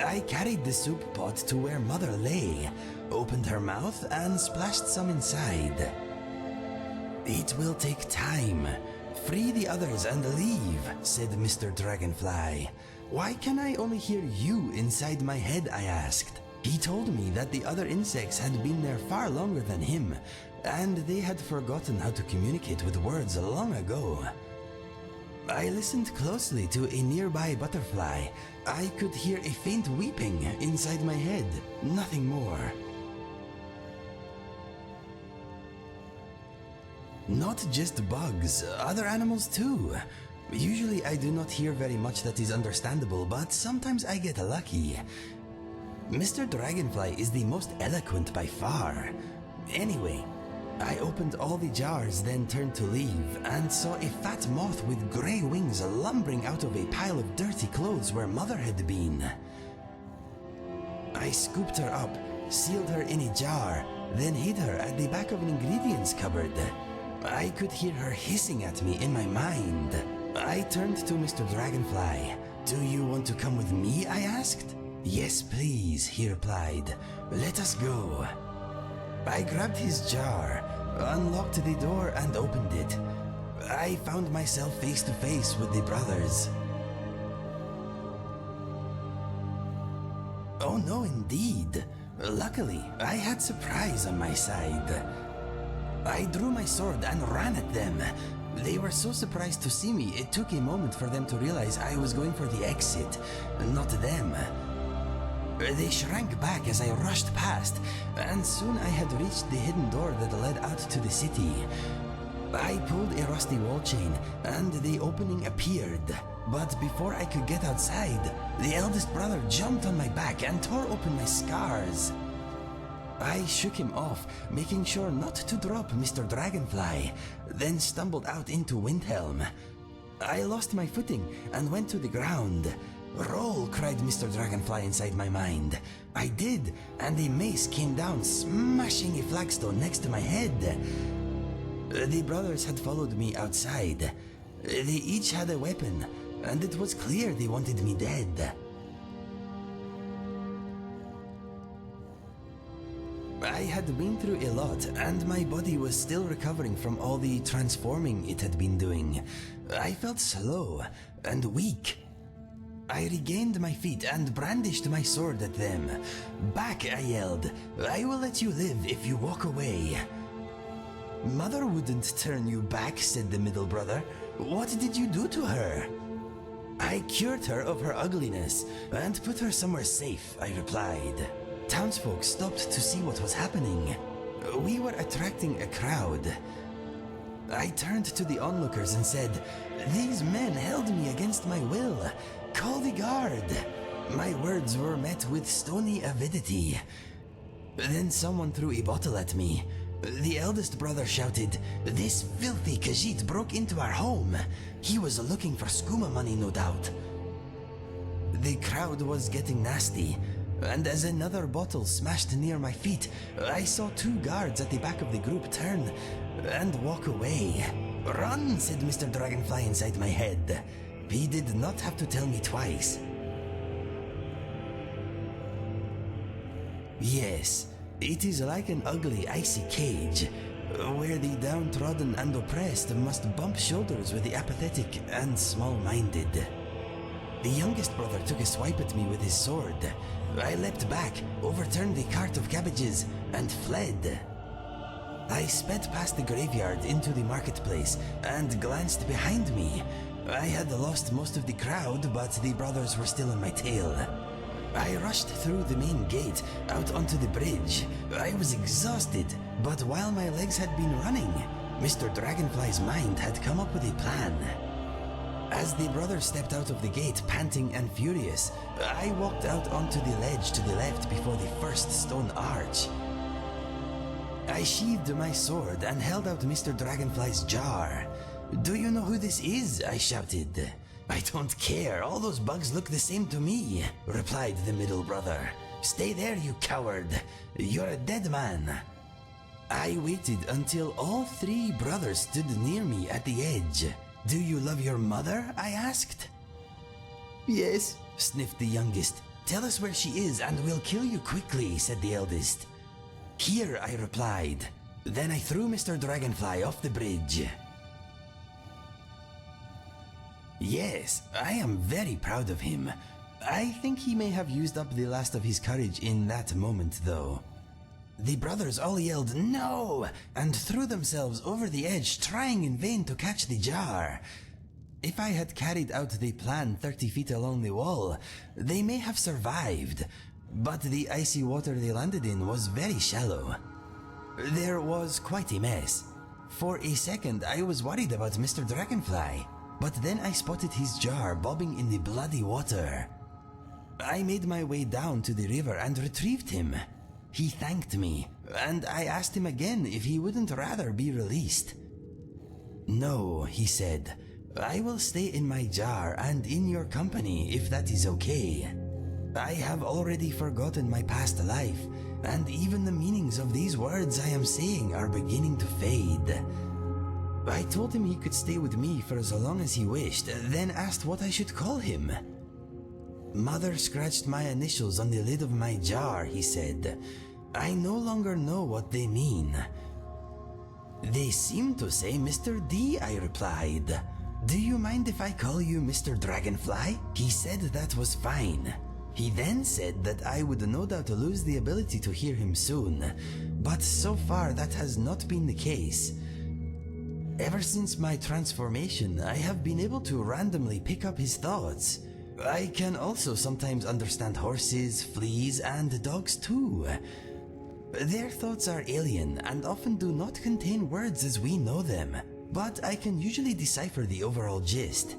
I carried the soup pot to where Mother lay, opened her mouth, and splashed some inside. "It will take time. Free the others and leave," said Mr. Dragonfly. "Why can I only hear you inside my head?" I asked. He told me that the other insects had been there far longer than him, and they had forgotten how to communicate with words long ago. I listened closely to a nearby butterfly. I could hear a faint weeping inside my head, nothing more. Not just bugs, other animals too. Usually I do not hear very much that is understandable, but sometimes I get lucky. Mr. Dragonfly is the most eloquent by far. Anyway, I opened all the jars, then turned to leave, and saw a fat moth with grey wings lumbering out of a pile of dirty clothes where Mother had been. I scooped her up, sealed her in a jar, then hid her at the back of an ingredients cupboard. I could hear her hissing at me in my mind. I turned to Mr. Dragonfly. "Do you want to come with me?" I asked. "Yes, please," he replied. "Let us go." I grabbed his jar, unlocked the door, and opened it. I found myself face to face with the brothers. Oh no, indeed. Luckily, I had surprise on my side. I drew my sword and ran at them. They were so surprised to see me, it took a moment for them to realize I was going for the exit, not them. They shrank back as I rushed past, and soon I had reached the hidden door that led out to the city. I pulled a rusty wall chain, and the opening appeared. But before I could get outside, the eldest brother jumped on my back and tore open my scars. I shook him off, making sure not to drop Mr. Dragonfly, then stumbled out into Windhelm. I lost my footing and went to the ground. "Roll," cried Mr. Dragonfly inside my mind. I did, and a mace came down, smashing a flagstone next to my head. The brothers had followed me outside. They each had a weapon, and it was clear they wanted me dead. I had been through a lot, and my body was still recovering from all the transforming it had been doing. I felt slow and weak. I regained my feet and brandished my sword at them. "Back," I yelled. "I will let you live if you walk away." "Mother wouldn't turn you back," said the middle brother. "What did you do to her?" "I cured her of her ugliness and put her somewhere safe," I replied. Townsfolk stopped to see what was happening. We were attracting a crowd. I turned to the onlookers and said, "These men held me against my will. Call the guard." My words were met with stony avidity. Then someone threw a bottle at me. The eldest brother shouted, "This filthy Khajiit broke into our home. He was looking for skooma money, no doubt." The crowd was getting nasty, and as another bottle smashed near my feet, I saw two guards at the back of the group turn and walk away. "Run," said Mr. Dragonfly inside my head. He did not have to tell me twice. Yes, it is like an ugly, icy cage, where the downtrodden and oppressed must bump shoulders with the apathetic and small-minded. The youngest brother took a swipe at me with his sword. I leapt back, overturned the cart of cabbages, and fled. I sped past the graveyard into the marketplace and glanced behind me. I had lost most of the crowd, but the brothers were still on my tail. I rushed through the main gate, out onto the bridge. I was exhausted, but while my legs had been running, Mr. Dragonfly's mind had come up with a plan. As the brothers stepped out of the gate, panting and furious, I walked out onto the ledge to the left before the first stone arch. I sheathed my sword and held out Mr. Dragonfly's jar. "Do you know who this is?" I shouted. "I don't care, all those bugs look the same to me," replied the middle brother. "Stay there, you coward. You're a dead man." I waited until all three brothers stood near me at the edge. Do you love your mother? I asked. Yes, sniffed the youngest. Tell us where she is and we'll kill you quickly, said the eldest. Here, I replied. Then I threw Mr. Dragonfly off the bridge. Yes, I am very proud of him. I think he may have used up the last of his courage in that moment, though. The brothers all yelled, "No!" and threw themselves over the edge, trying in vain to catch the jar. If I had carried out the plan 30 feet along the wall, they may have survived, but the icy water they landed in was very shallow. There was quite a mess. For a second, I was worried about Mr. Dragonfly, but then I spotted his jar bobbing in the bloody water. I made my way down to the river and retrieved him. He thanked me, and I asked him again if he wouldn't rather be released. "No," he said. "I will stay in my jar and in your company if that is okay. I have already forgotten my past life, and even the meanings of these words I am saying are beginning to fade." I told him he could stay with me for as long as he wished, then asked what I should call him. "Mother scratched my initials on the lid of my jar," he said. "I no longer know what they mean." "They seem to say Mr. D," I replied. "Do you mind if I call you Mr. Dragonfly?" He said that was fine. He then said that I would no doubt lose the ability to hear him soon, but so far that has not been the case. Ever since my transformation, I have been able to randomly pick up his thoughts. I can also sometimes understand horses, fleas, and dogs too. Their thoughts are alien and often do not contain words as we know them, but I can usually decipher the overall gist.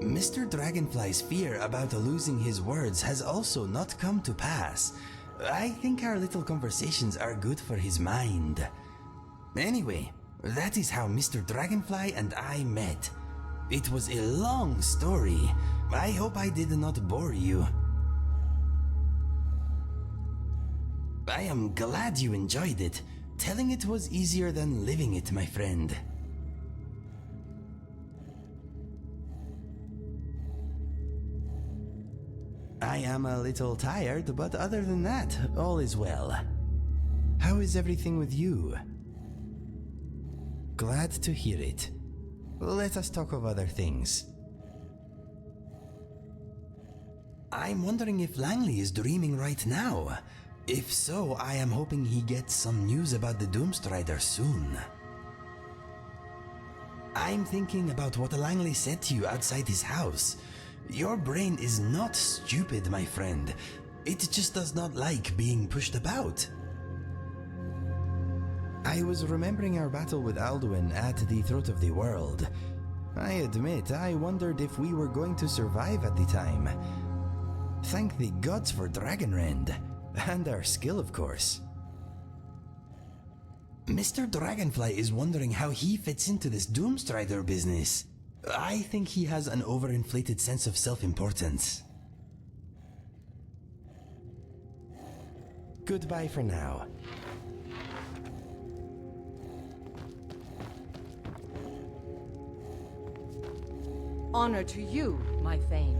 Mr. Dragonfly's fear about losing his words has also not come to pass. I think our little conversations are good for his mind. Anyway, that is how Mr. Dragonfly and I met. It was a long story. I hope I did not bore you. I am glad you enjoyed it. Telling it was easier than living it, my friend. I am a little tired, but other than that, all is well. How is everything with you? Glad to hear it. Let us talk of other things. I'm wondering if Langley is dreaming right now. If so, I am hoping he gets some news about the Doomstrider soon. I'm thinking about what Langley said to you outside his house. Your brain is not stupid, my friend. It just does not like being pushed about. I was remembering our battle with Alduin at the throat of the world. I admit, I wondered if we were going to survive at the time. Thank the gods for Dragonrend, and our skill, of course. Mr. Dragonfly is wondering how he fits into this Doomstrider business. I think he has an overinflated sense of self-importance. Goodbye for now. Honor to you, my Thane.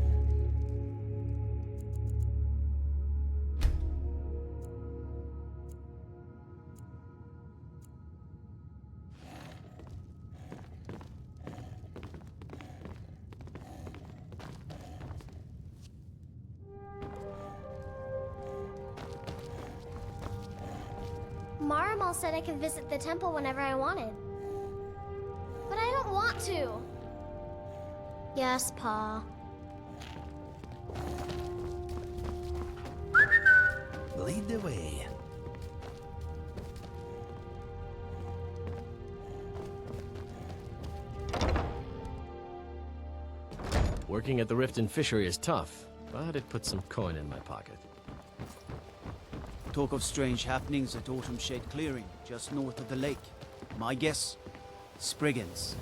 Marimal said I could visit the temple whenever I wanted. But I don't want to. Yes, Pa. Lead the way. Working at the Riften Fishery is tough, but it puts some coin in my pocket. Talk of strange happenings at Autumn Shade Clearing, just north of the lake. My guess, Spriggans.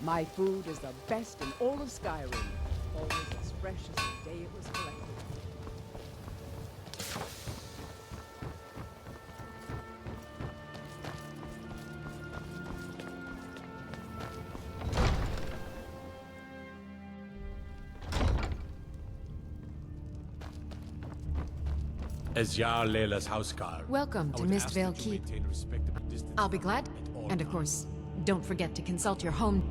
My food is the best in all of Skyrim. Always as fresh as the day it was collected. As Jarl Layla's housecarl. Welcome to Mistvale Keep. I'll be glad. And of course, don't forget to consult your home.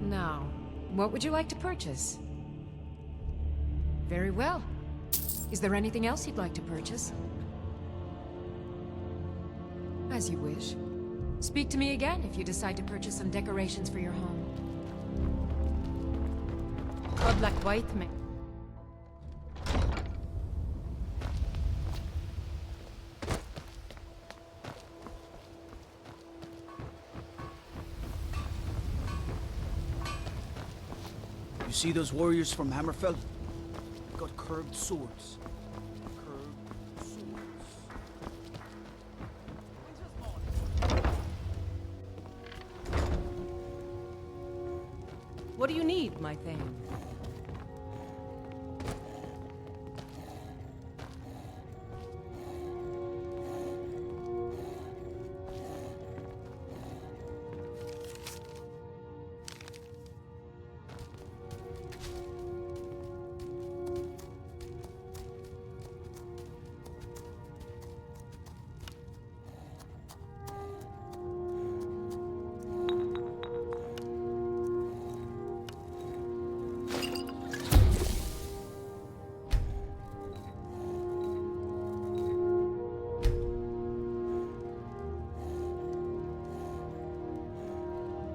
Now, what would you like to purchase? Very well. Is there anything else you'd like to purchase? As you wish. Speak to me again if you decide to purchase some decorations for your home. God like white me. You see those warriors from Hammerfell? They've got curved swords. Curved swords. What do you need, my thing?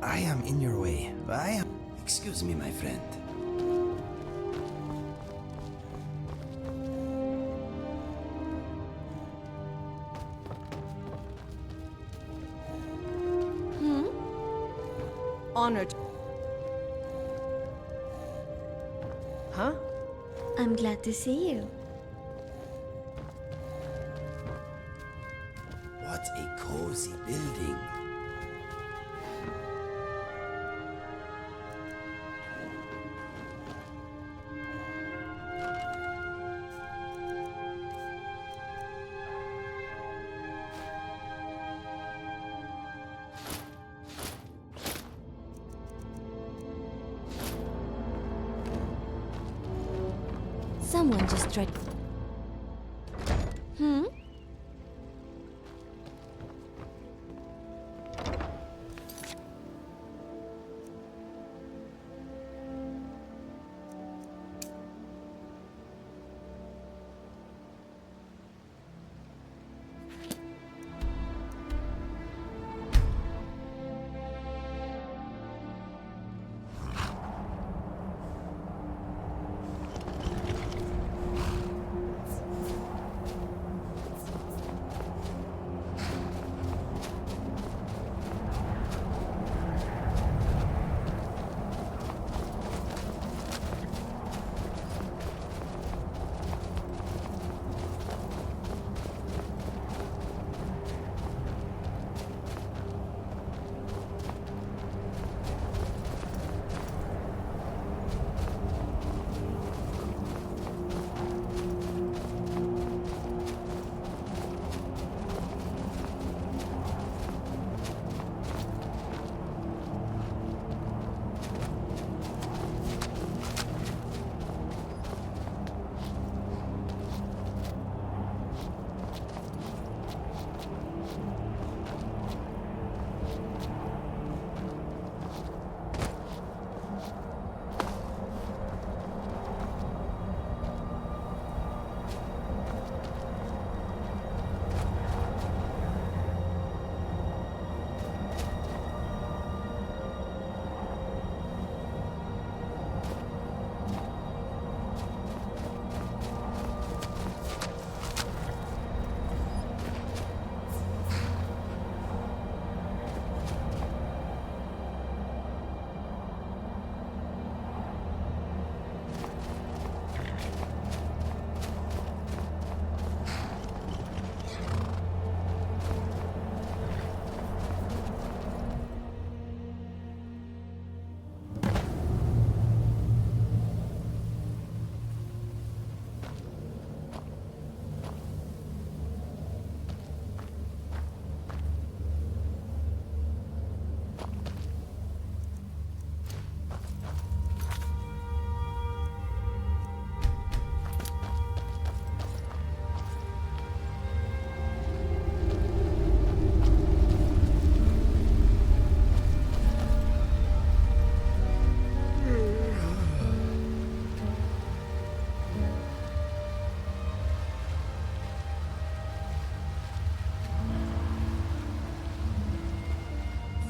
I am in your way. Excuse me, my friend. Honored. Huh? I'm glad to see you. What a cozy building. Someone just tried... Hmm?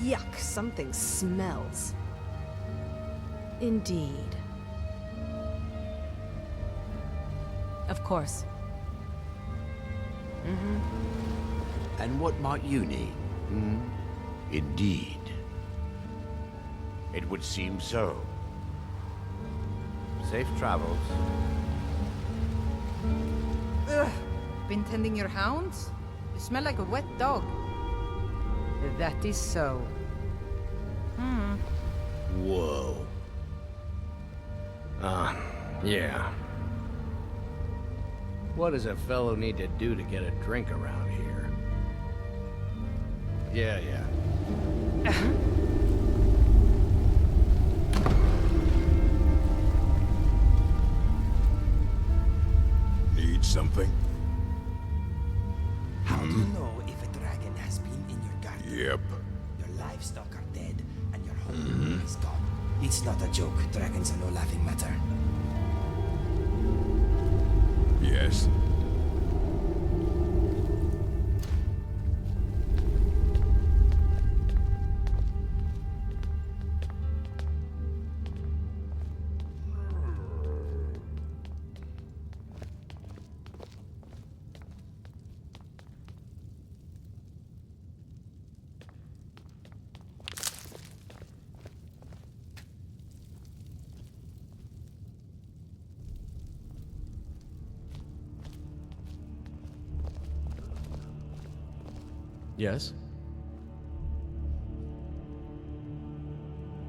Yuck, something smells. Indeed. Of course. And what might you need? Indeed. It would seem so. Safe travels. Ugh. Been tending your hounds? You smell like a wet dog. That is so. Whoa. Yeah. What does a fellow need to do to get a drink around here? Yeah. Need something? How do you know if a dragon has been in your garden? Yep. Your livestock are dead, and your home is gone. It's not a joke. Dragons are no laughing matter. Yes. Yes?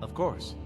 Of course.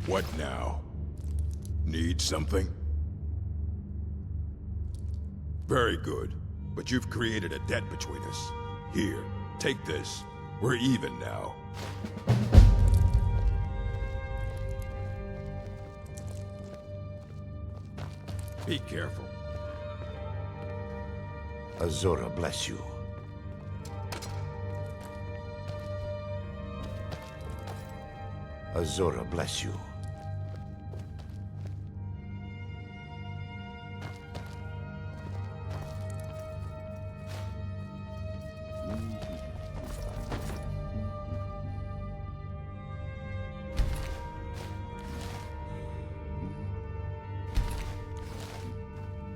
What now? Need something? Very good. But you've created a debt between us. Here, take this. We're even now. Be careful. Azora bless you. Azora bless you.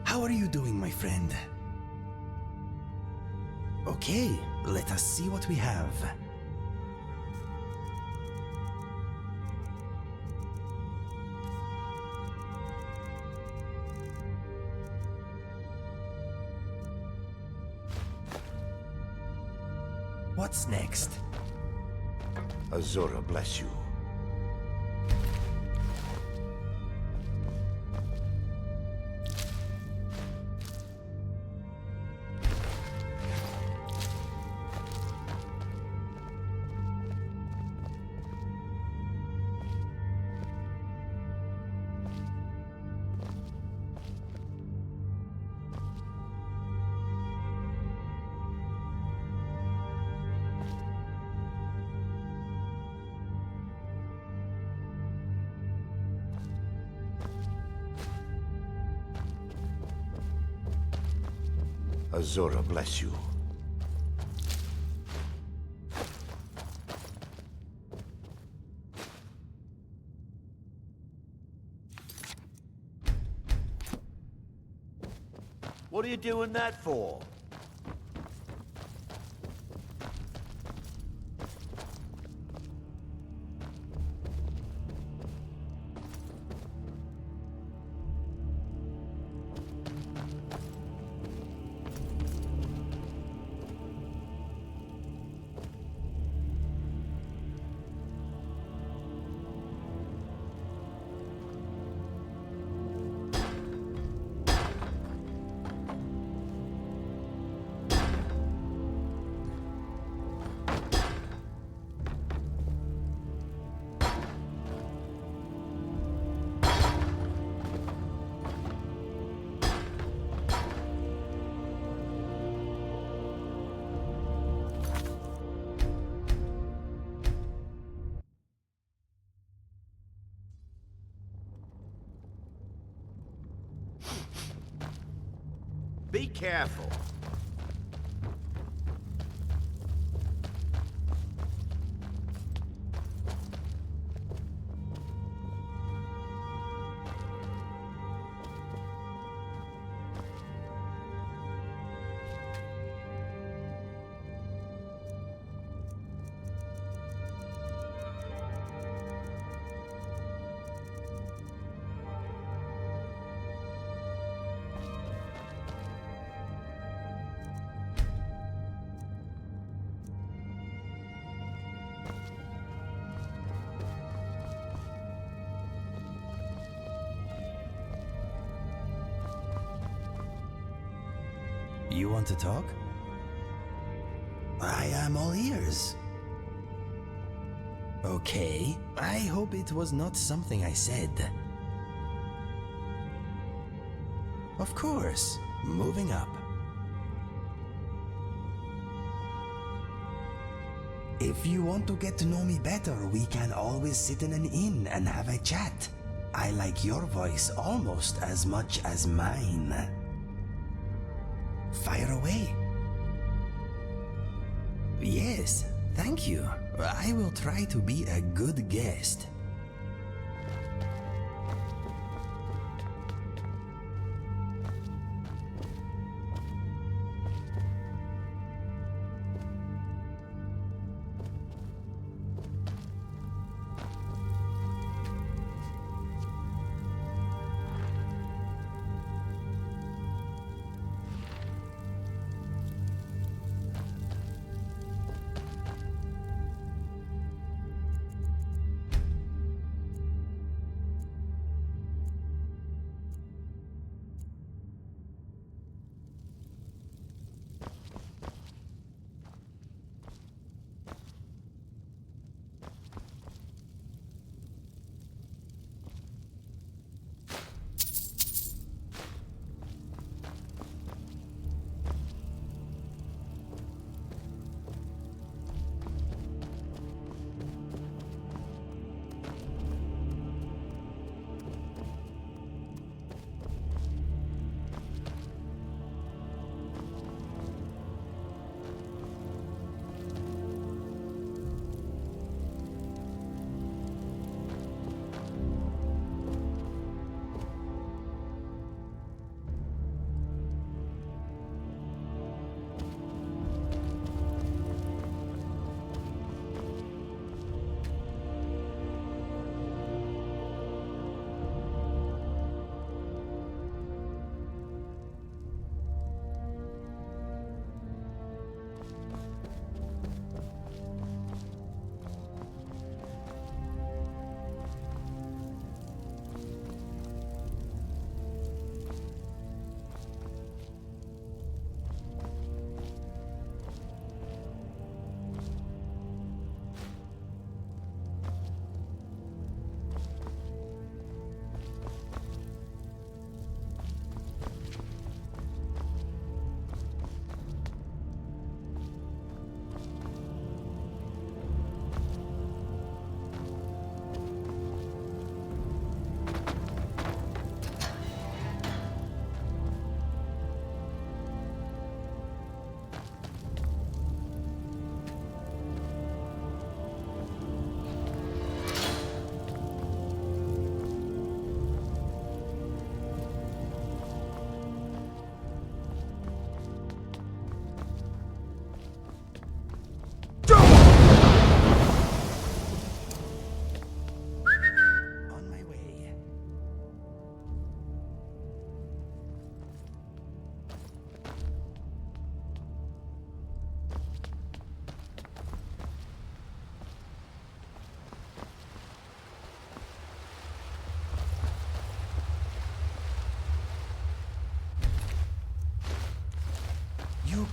How are you doing, my friend? Okay, let us see what we have. What's next? Azora bless you. Azora bless you. What are you doing that for? Be careful. You want to talk? I am all ears. Okay, I hope it was not something I said. Of course, moving up. If you want to get to know me better, we can always sit in an inn and have a chat. I like your voice almost as much as mine. Fire away. Yes, thank you. I will try to be a good guest.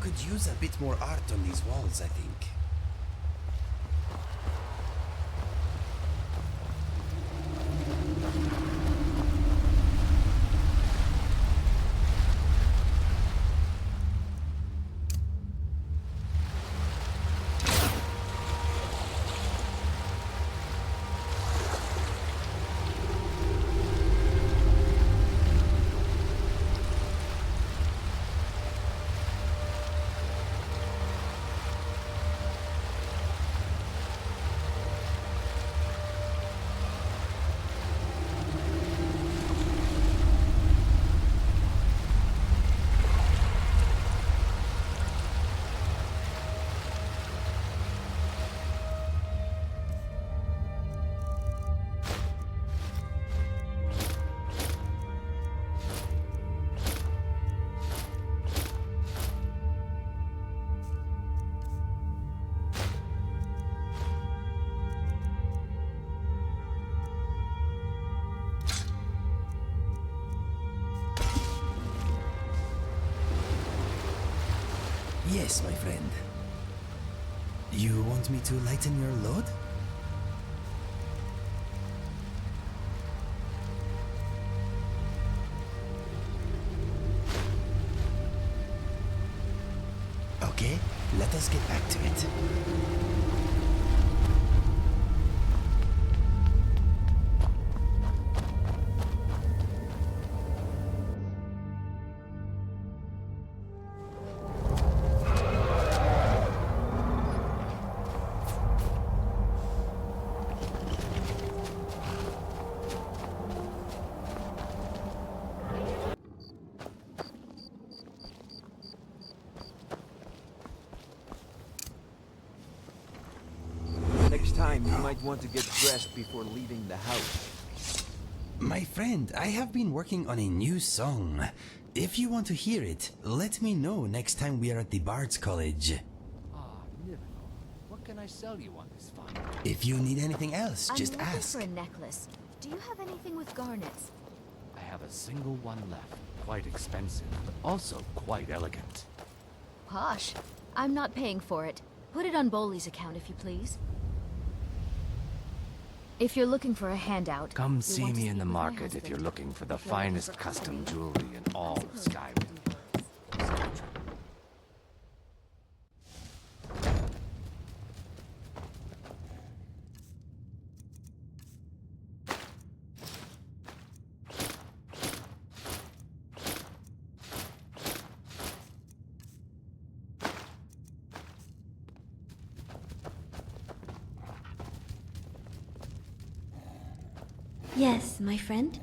could use a bit more art on these walls, I think. Yes, my friend. You want me to lighten your load? Okay, let us get back to it. Next time, you might want to get dressed before leaving the house. My friend, I have been working on a new song. If you want to hear it, let me know next time we are at the Bard's College. What can I sell you on this fine? If you need anything else, just I'm looking ask. for a necklace. Do you have anything with garnets? I have a single one left. Quite expensive, but also quite elegant. Posh. I'm not paying for it. Put it on Bowley's account if you please. If you're looking for a handout... Come see me in the market if you're looking for the finest custom jewelry in all of Skyrim. Yes, my friend.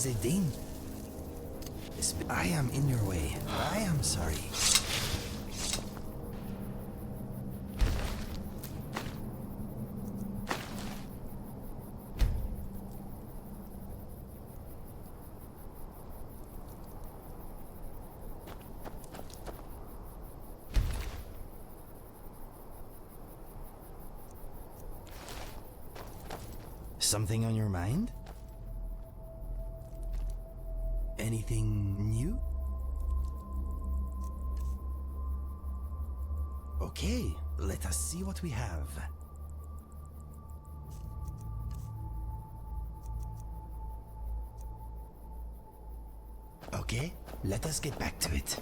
is a ding. I am in your way. I am sorry. Something on your mind? Anything new? Okay, let us see what we have. Okay, let us get back to it.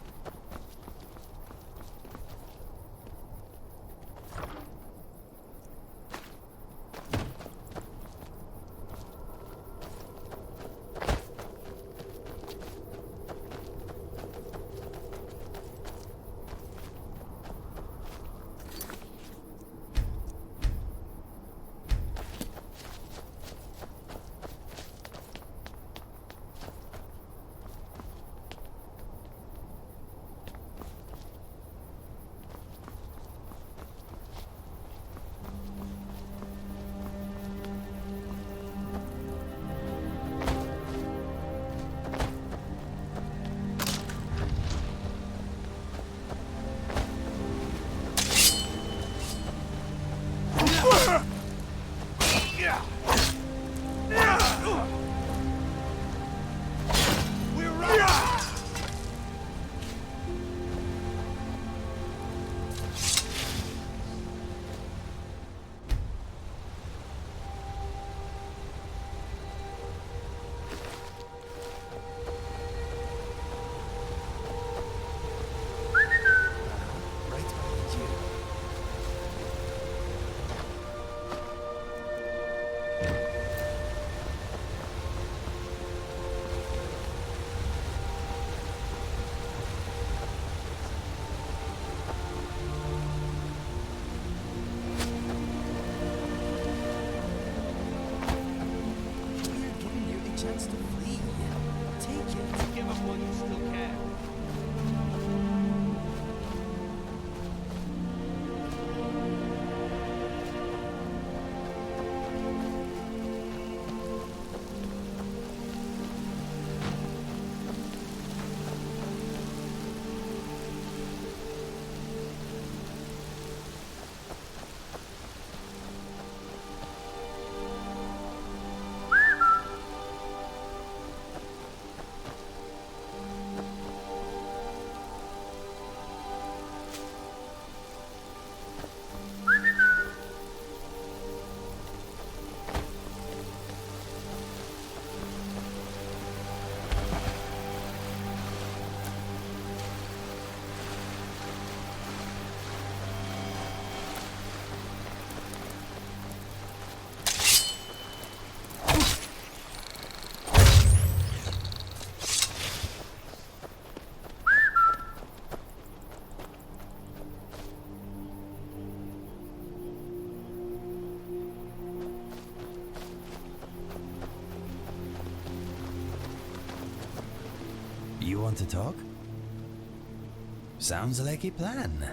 Chance to flee. Take it. Give up while you still can. You want to talk? Sounds like a plan.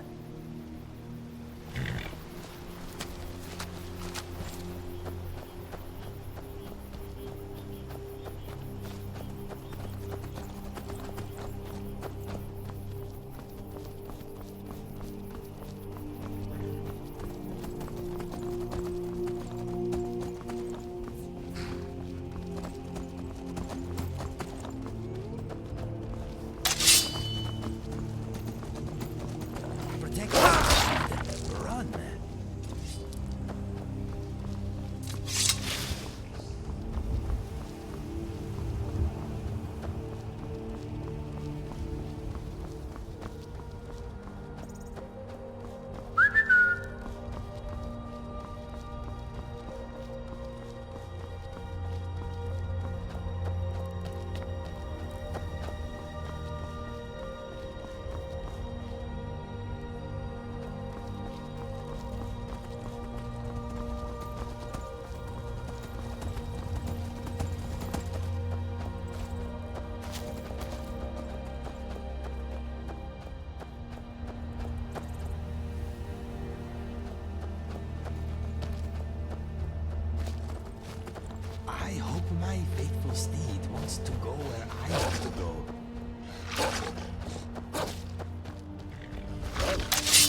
I hope my faithful steed wants to go where I want to go.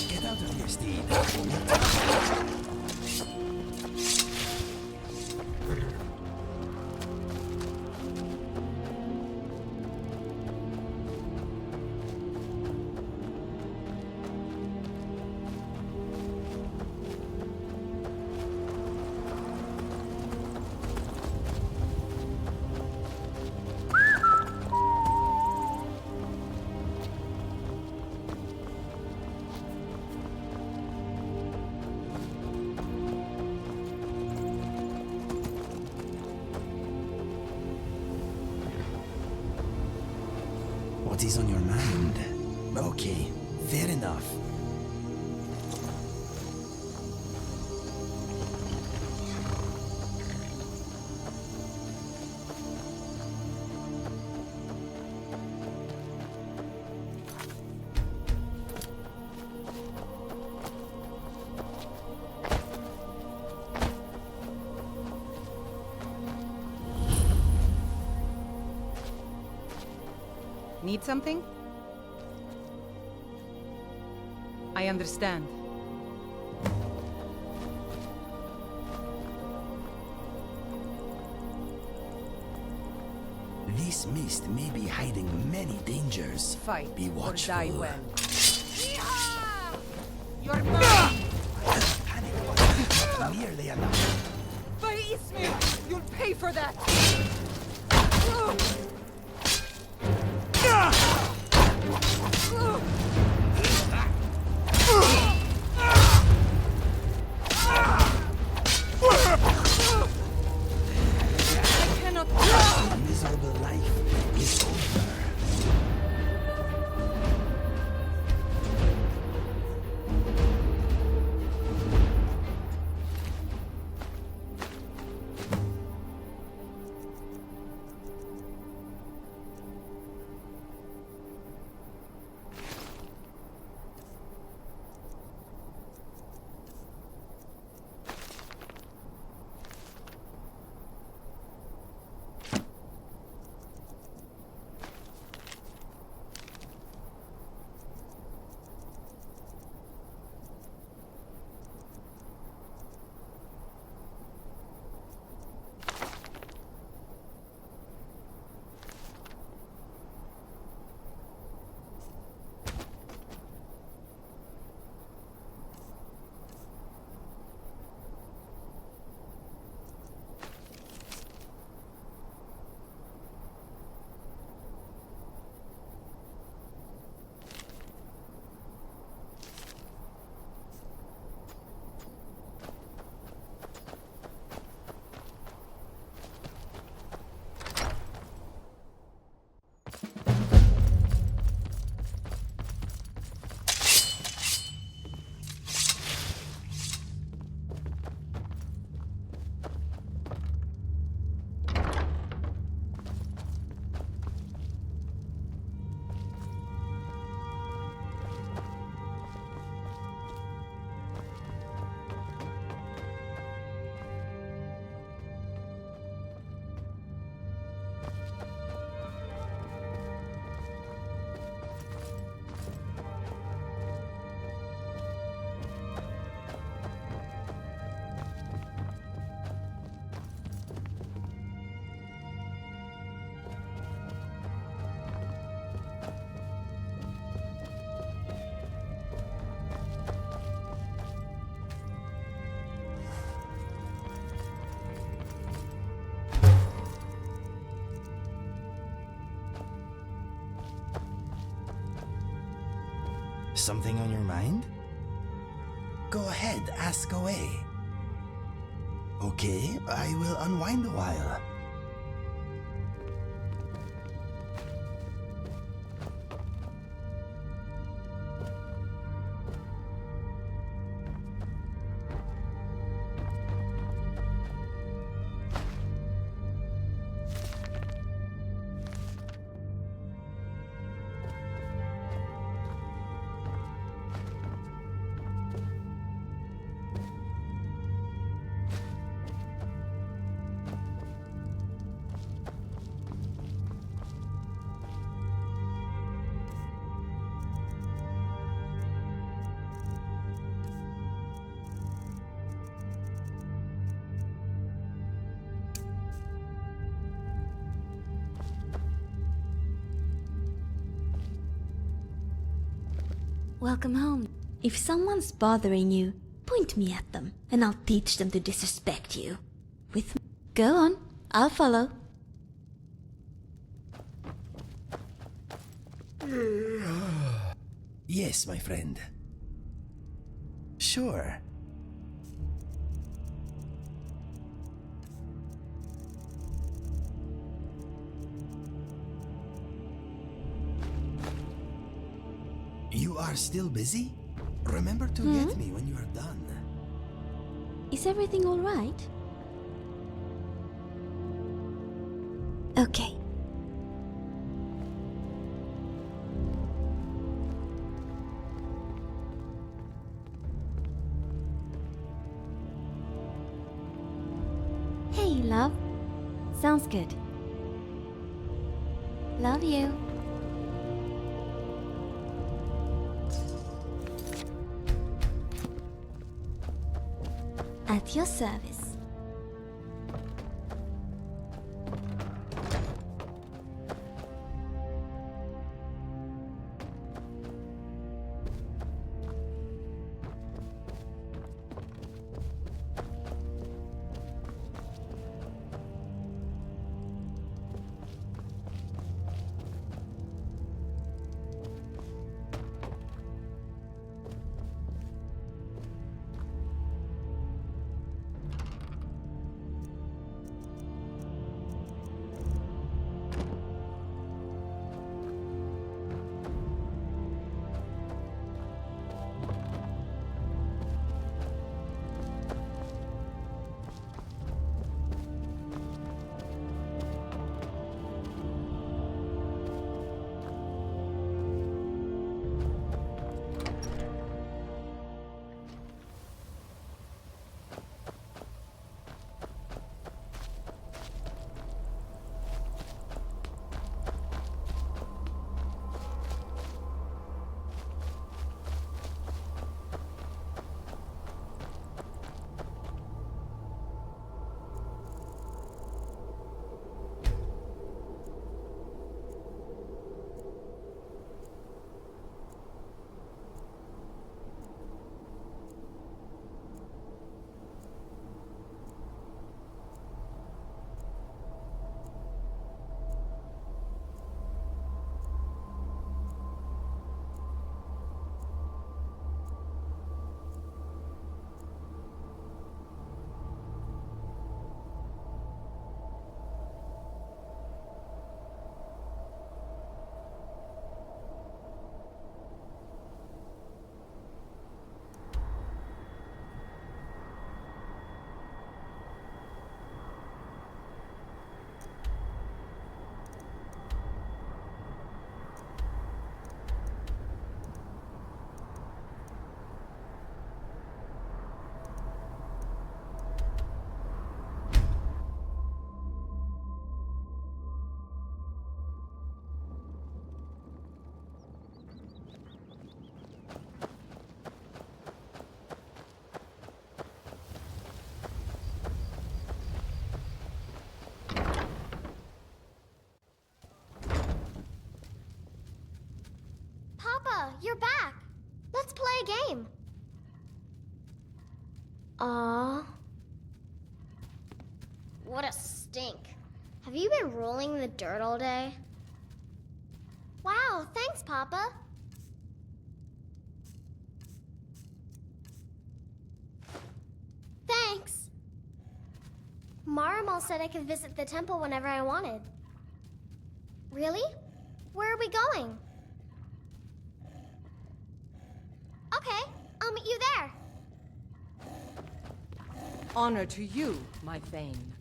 Get out of here, steed. What is on your mind? Okay, fair enough. Need something? I understand. This mist may be hiding many dangers. Fight Be or watchful. die well. You're mine! Nearly enough. Face me! You'll pay for that! I cannot. A miserable life is over. Something on your mind? Go ahead, ask away. Okay, I will unwind a while. Welcome home. If someone's bothering you, point me at them, and I'll teach them to disrespect you. With me. Go on, I'll follow. Yes, my friend. Sure. You are still busy? Remember to get me when you are done. Is everything all right? Okay. Hey, love. Sounds good. Love you. At your service. Papa, you're back. Let's play a game. Aww. What a stink. Have you been rolling the dirt all day? Wow, thanks, Papa. Thanks. Marimal said I could visit the temple whenever I wanted. Really? Where are we going? Okay, I'll meet you there. Honor to you, my Thane.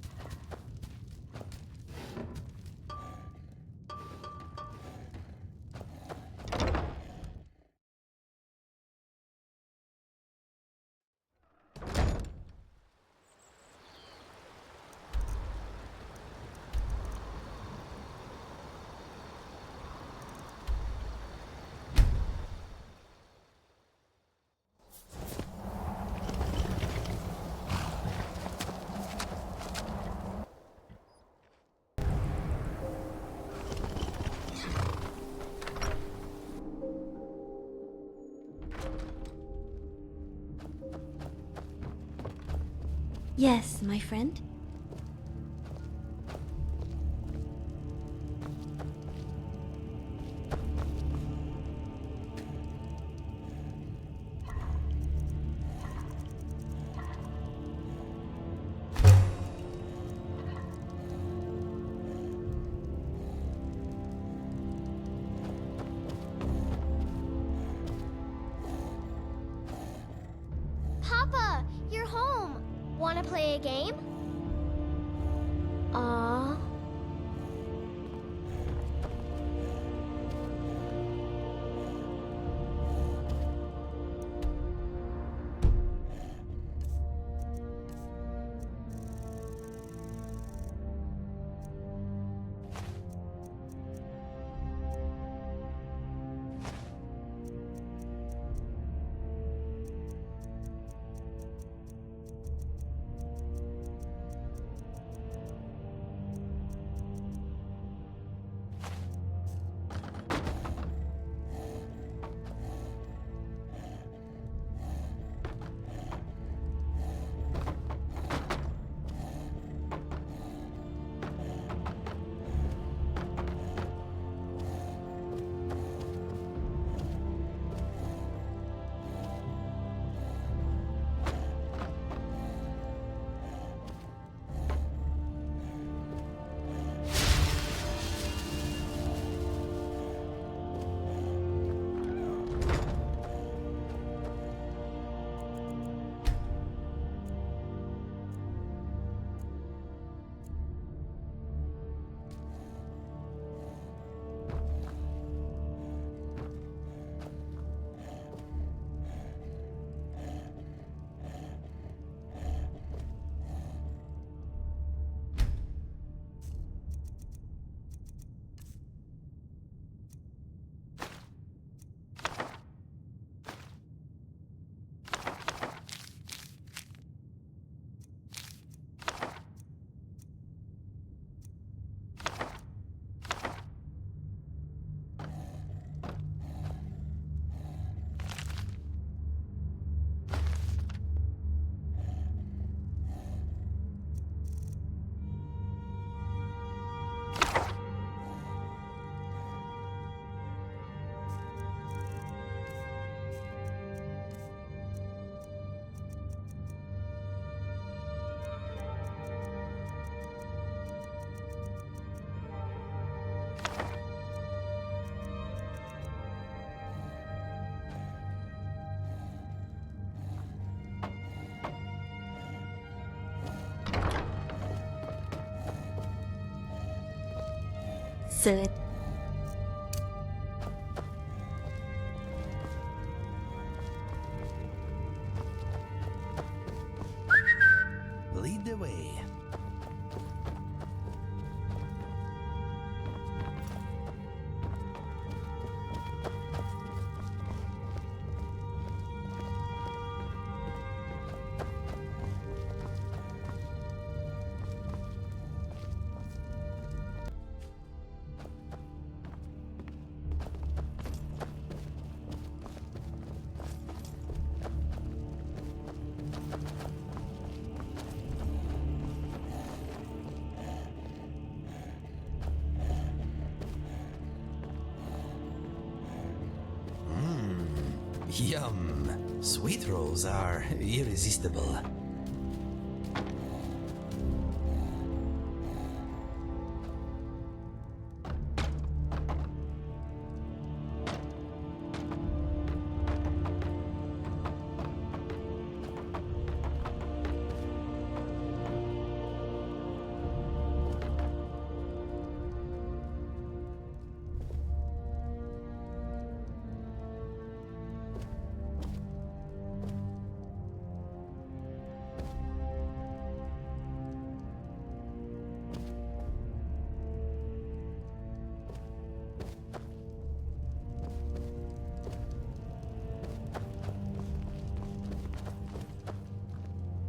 Yes, my friend. Papa, you're home. Wanna play a game? Aww. Silly. Lead the way. Yum. Sweet rolls are irresistible.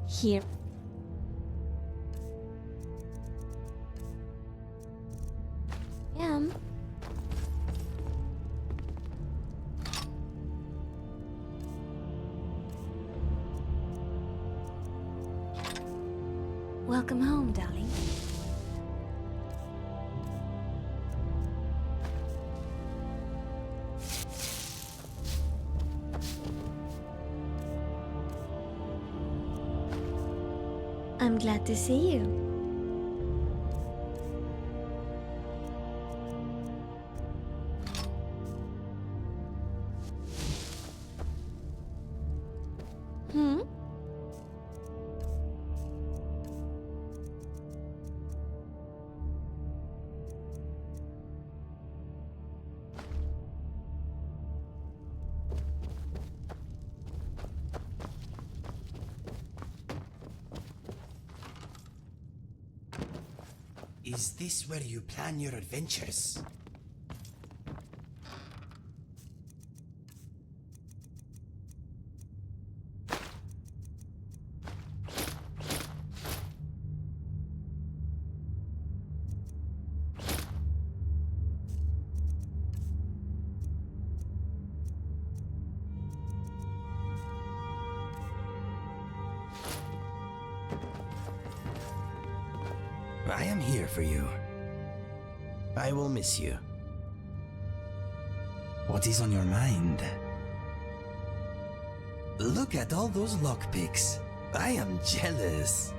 Here. Am. Welcome home, darling. I'm glad to see you. Hmm? Is this where you plan your adventures? I am here for you. I will miss you. What is on your mind? Look at all those lockpicks. I am jealous.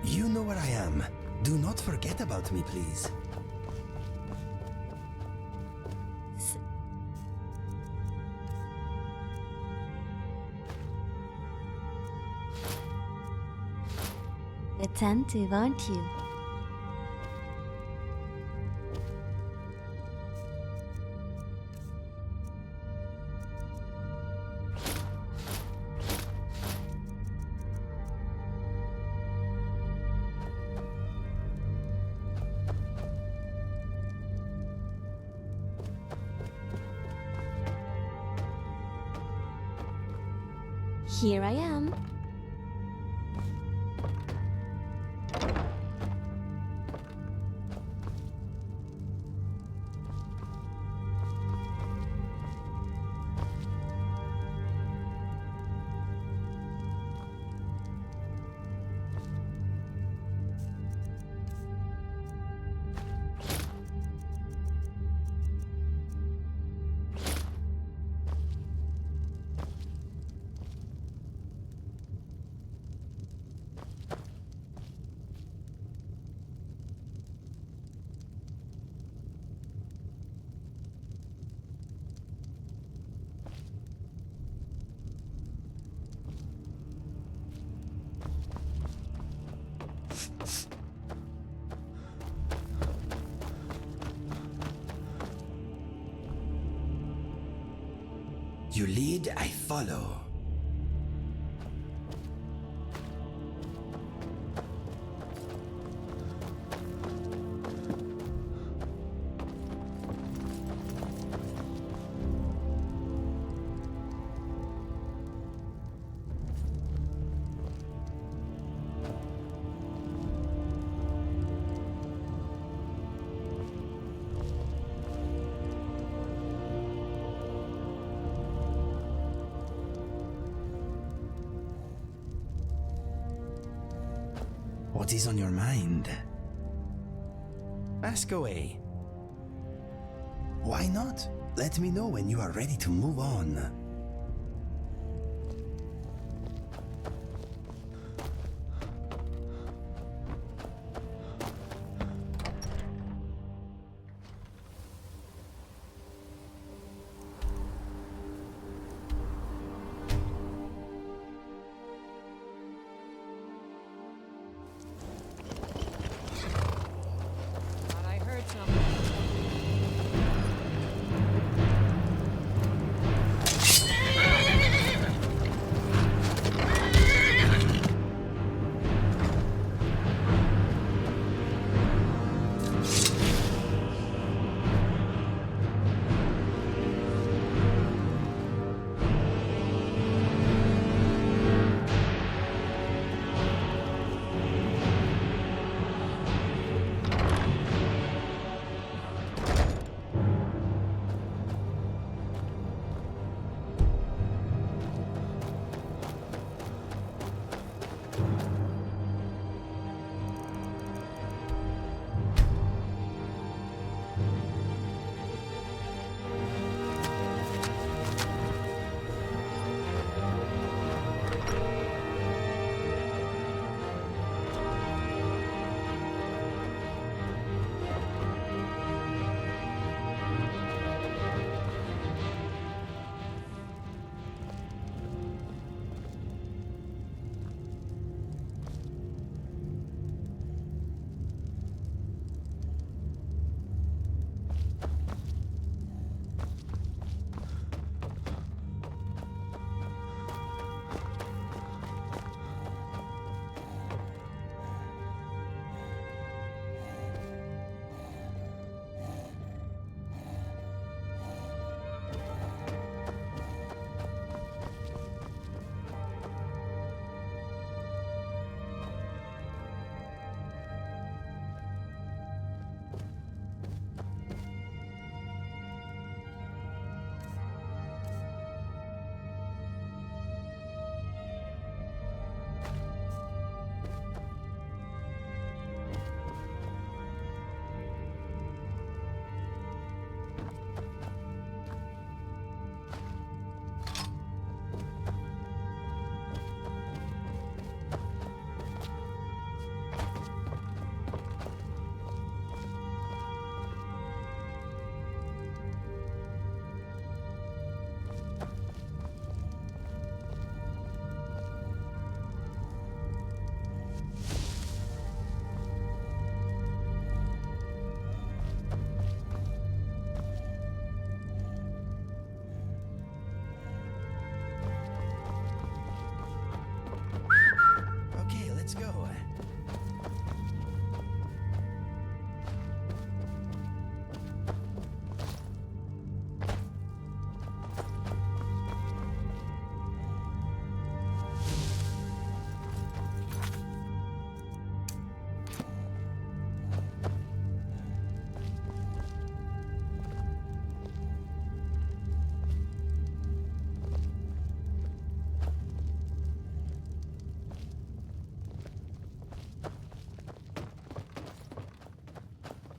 You know where I am. Do not forget about me, please. Attentive, aren't you? Here I am. You lead, I follow. What is on your mind? Ask away. Why not? Let me know when you are ready to move on. I heard something.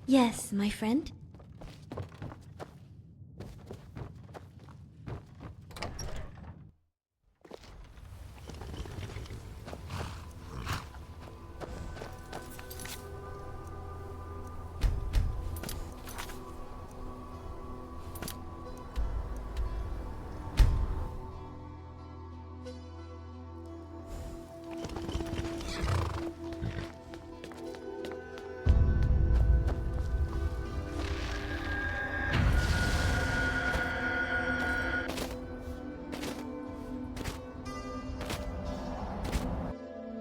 Yes, my friend.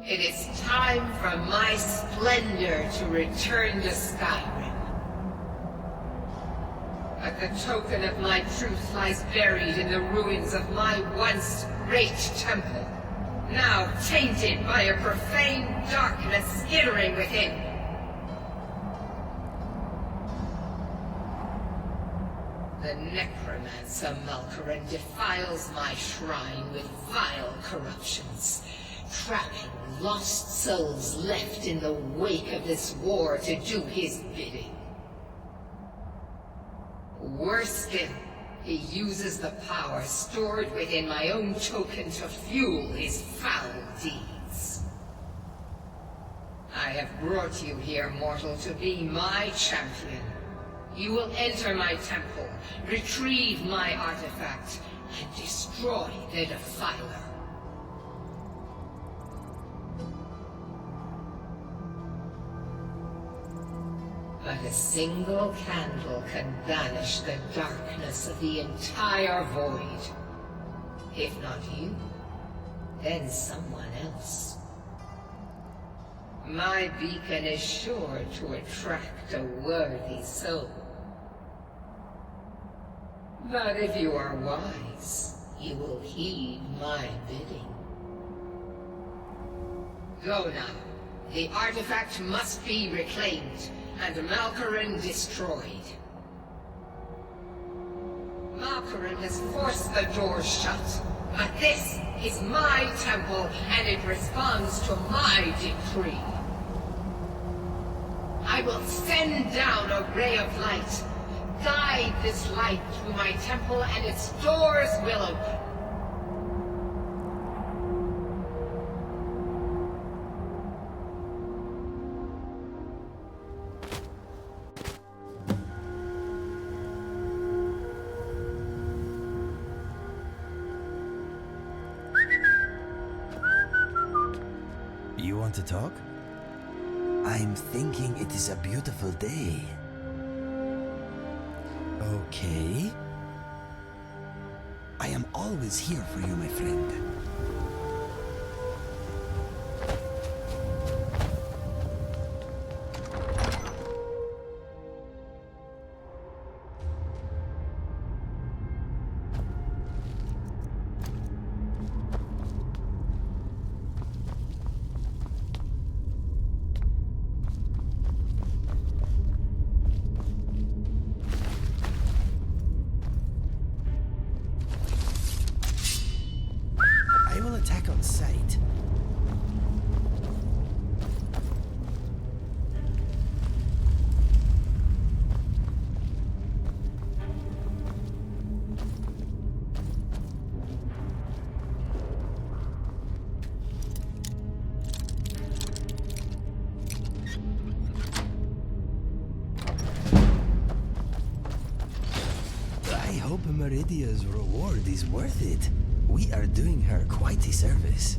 It is time for my splendor to return to Skyrim. But the token of my truth lies buried in the ruins of my once great temple, now tainted by a profane darkness skittering within. The necromancer Malkaran defiles my shrine with vile corruptions, trapping lost souls left in the wake of this war to do his bidding. Worse still, he uses the power stored within my own token to fuel his foul deeds. I have brought you here, mortal, to be my champion. You will enter my temple, retrieve my artifact, and destroy the Defiler. But a single candle can banish the darkness of the entire void. If not you, then someone else. My beacon is sure to attract a worthy soul. But if you are wise, you will heed my bidding. Go now. The artifact must be reclaimed, and Malkaran destroyed. Malkaran has forced the doors shut, but this is my temple, and it responds to my decree. I will send down a ray of light. Guide this light through my temple, and its doors will open. You want to talk? I'm thinking it is a beautiful day. Okay. I am always here for you, my friend. Attack on sight. I hope Meridia's reward is worth it. We are doing her quite a service.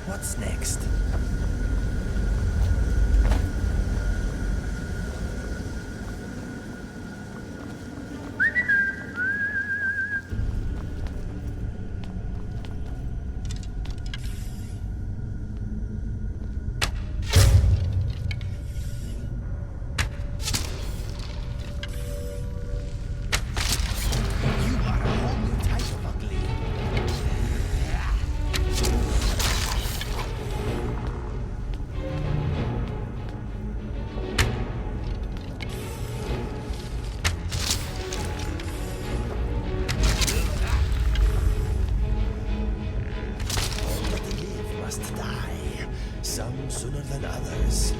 What's next? Some sooner than others.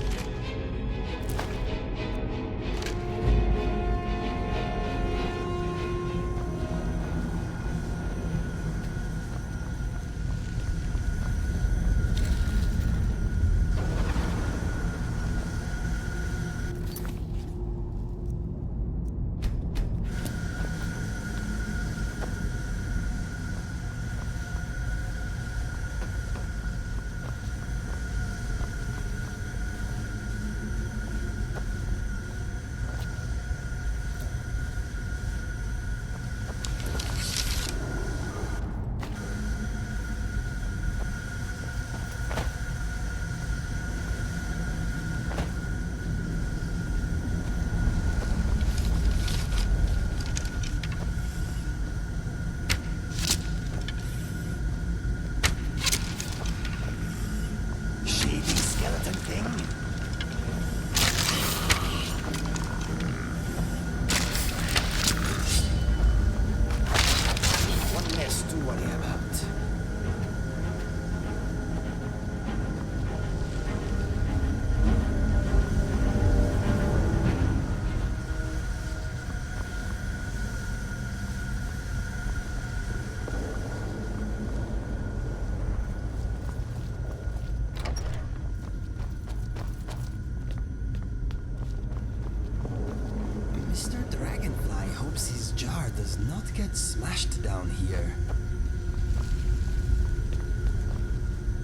Mr. Dragonfly hopes his jar does not get smashed down here.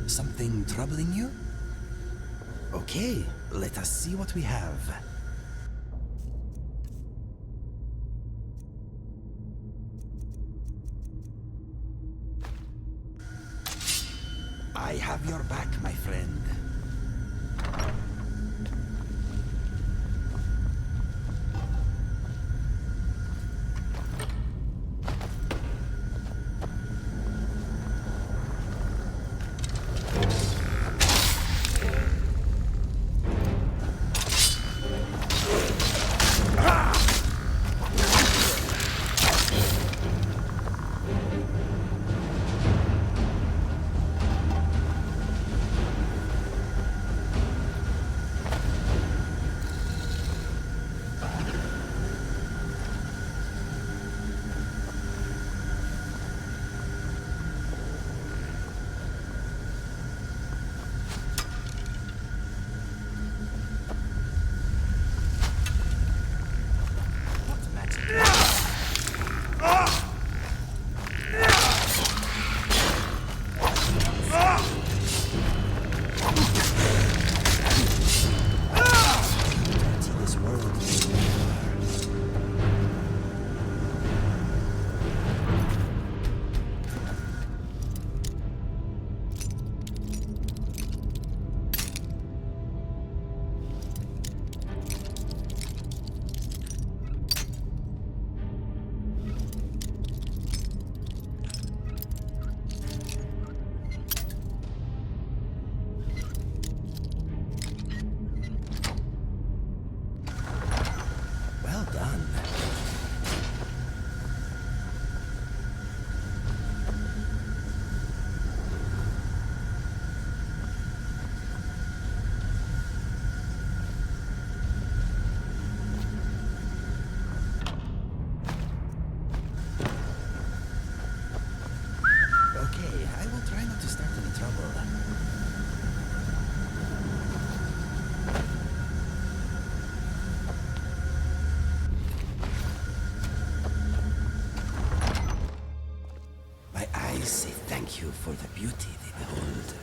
Something troubling you? Okay, let us see what we have. I have your back, my friend. Say thank you for the beauty they behold.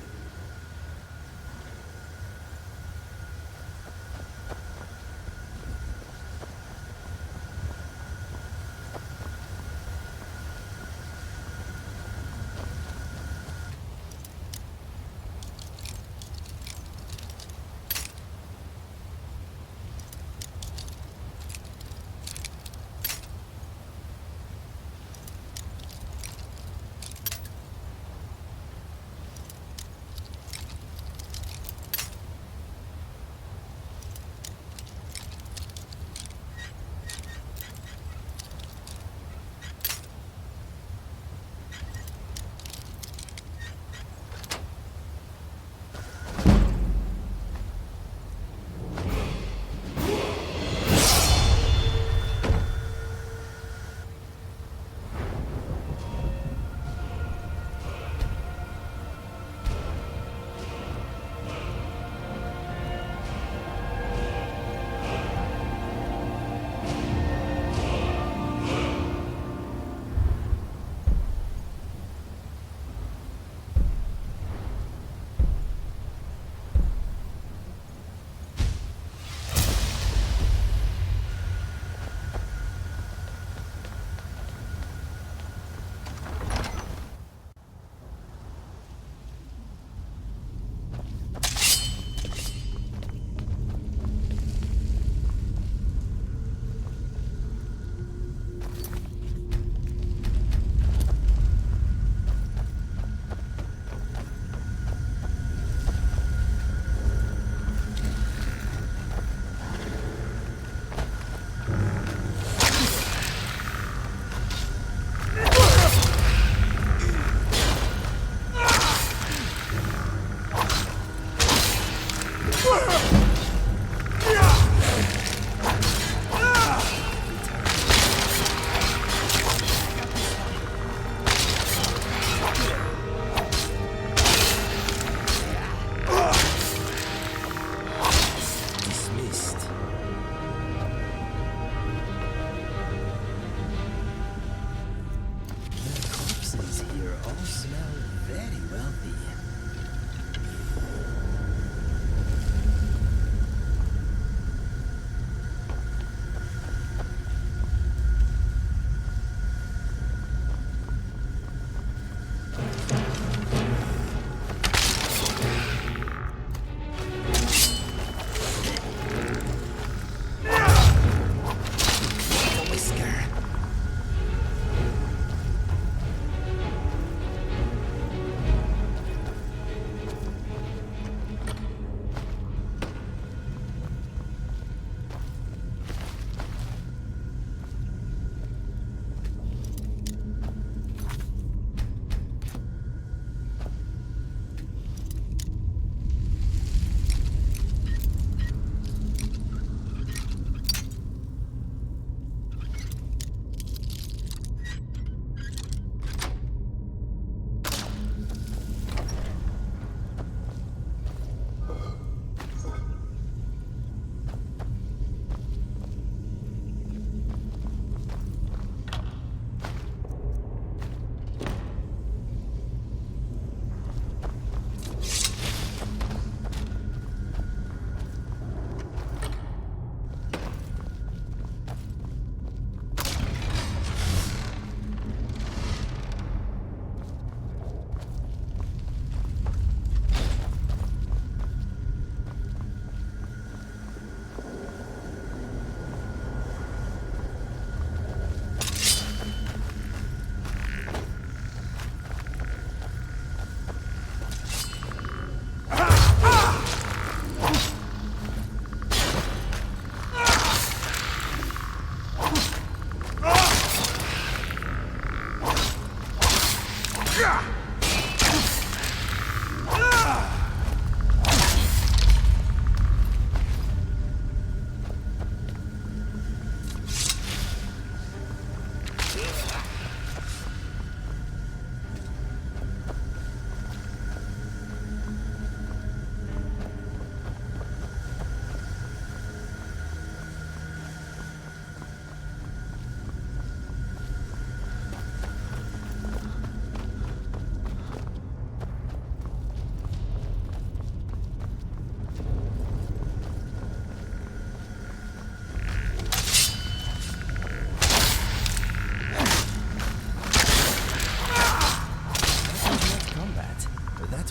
wealthy.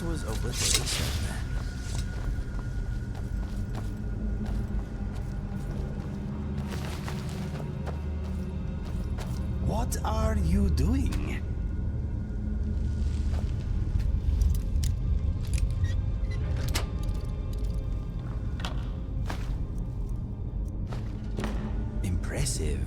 Was obliteration. What are you doing? Impressive.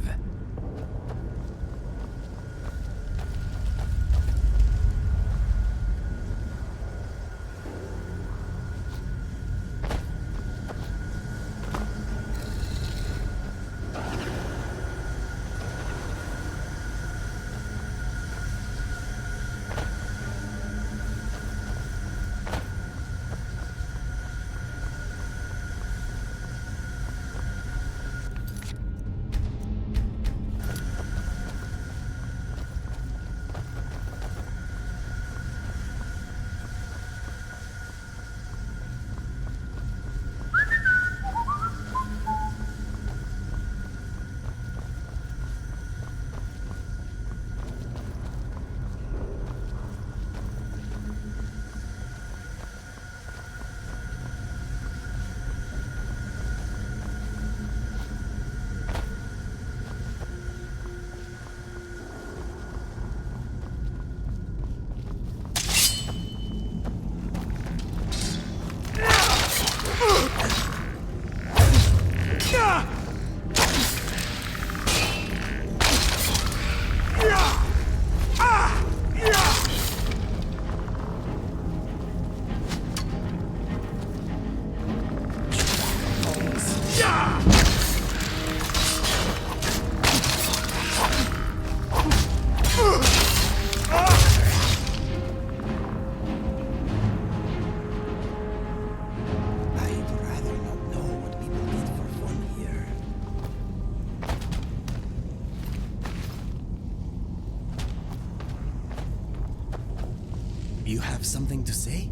You have something to say?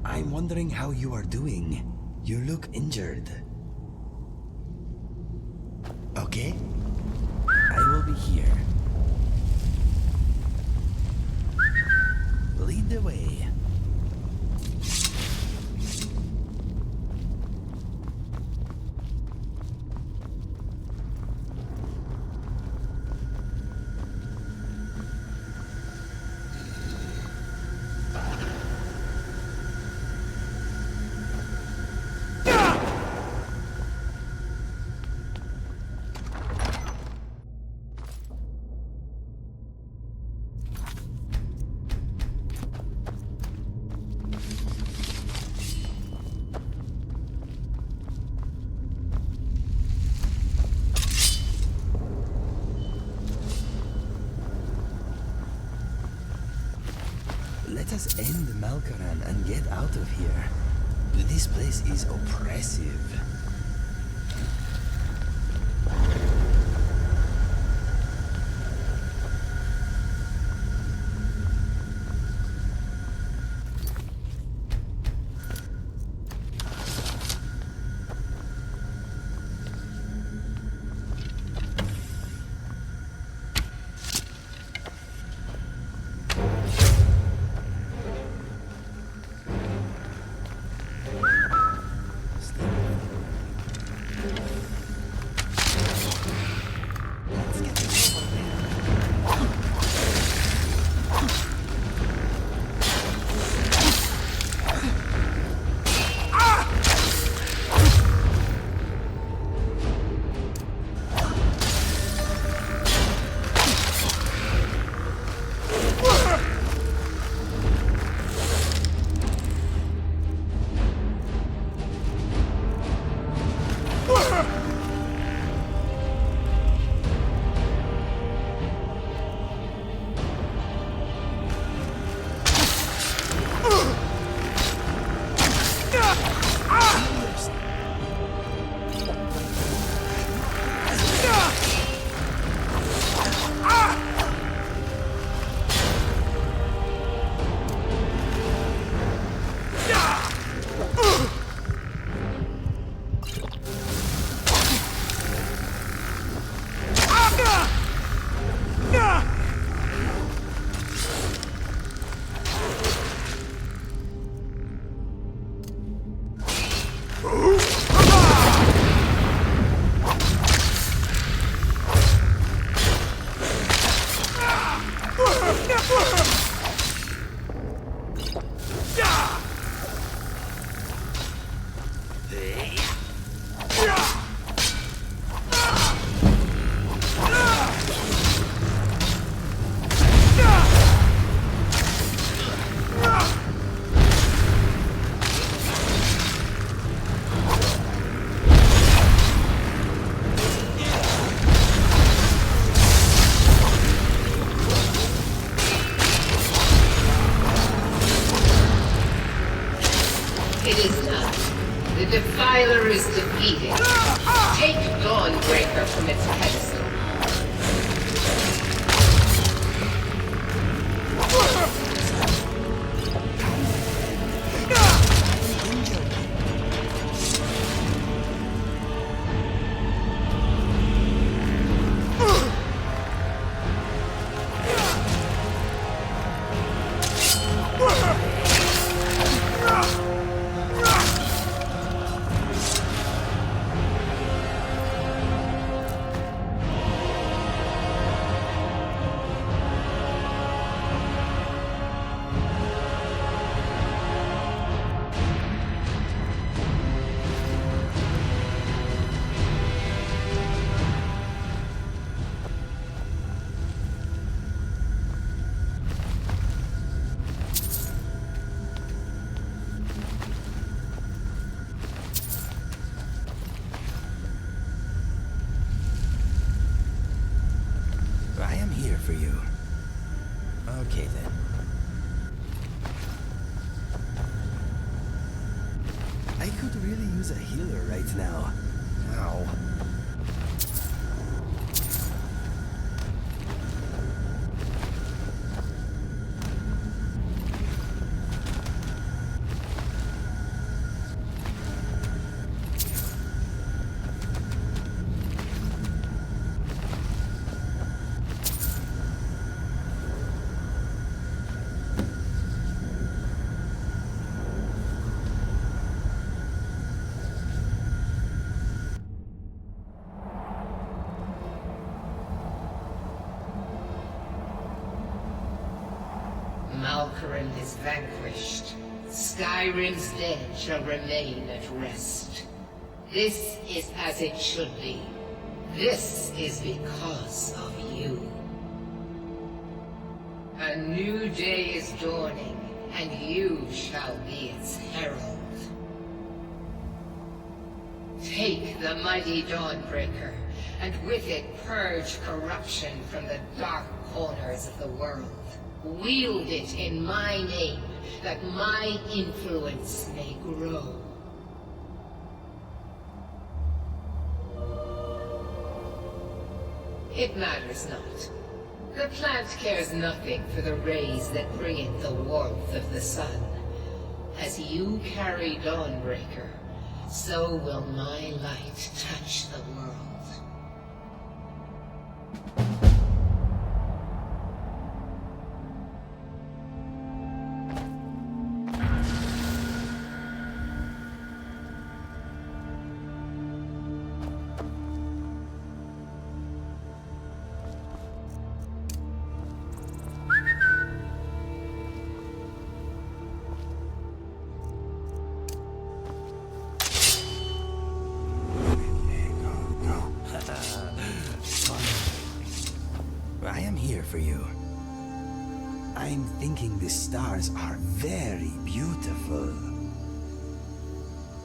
I'm wondering how you are doing. You look injured. Okay? I will be here. Lead the way. Let us end Malkaran and get out of here. This place is oppressive. It is done. The Defiler is defeated. Take Dawnbreaker from its pedestal. I am here for you. Okay then. I could really use a healer right now. Ow. Malkaran is vanquished, Skyrim's dead shall remain at rest. This is as it should be. This is because of you. A new day is dawning, and you shall be its herald. Take the mighty Dawnbreaker, and with it purge corruption from the dark corners of the world. Wield it in my name, that my influence may grow. It matters not. The plant cares nothing for the rays that bring it the warmth of the sun. As you carry Dawnbreaker, so will my light touch the world. I am here for you. I'm thinking the stars are very beautiful.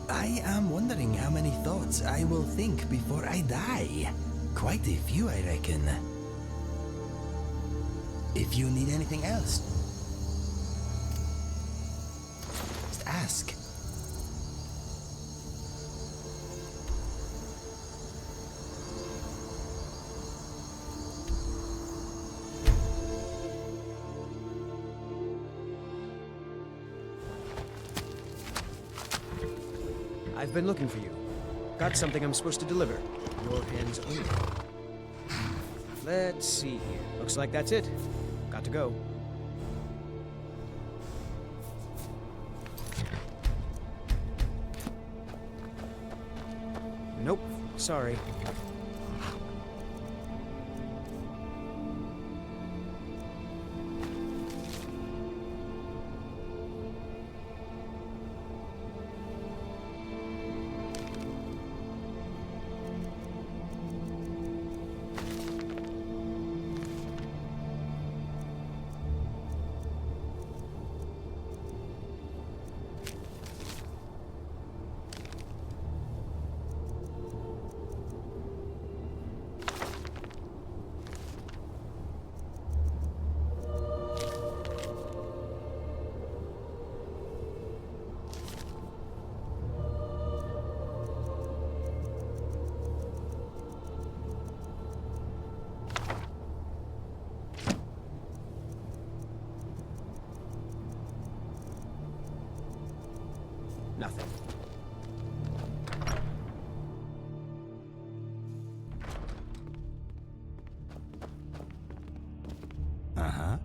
I am wondering how many thoughts I will think before I die. Quite a few, I reckon. If you need anything else, just ask. I've been looking for you. Got something I'm supposed to deliver. Your hands only. Let's see here. Looks like that's it. Got to go. Nope. Sorry. Nothing. Uh-huh.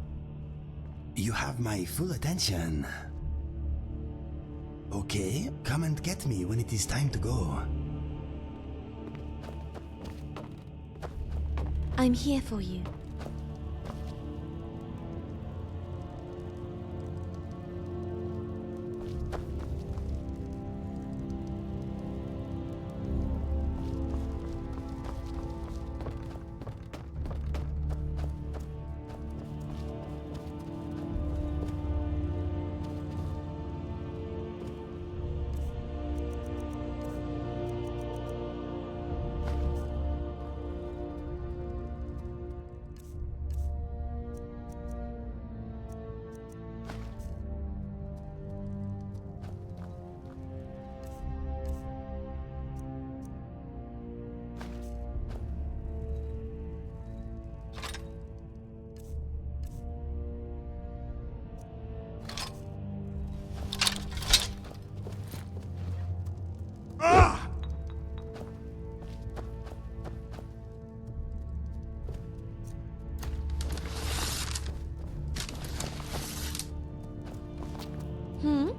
You have my full attention. Okay, come and get me when it is time to go. I'm here for you. Hmm?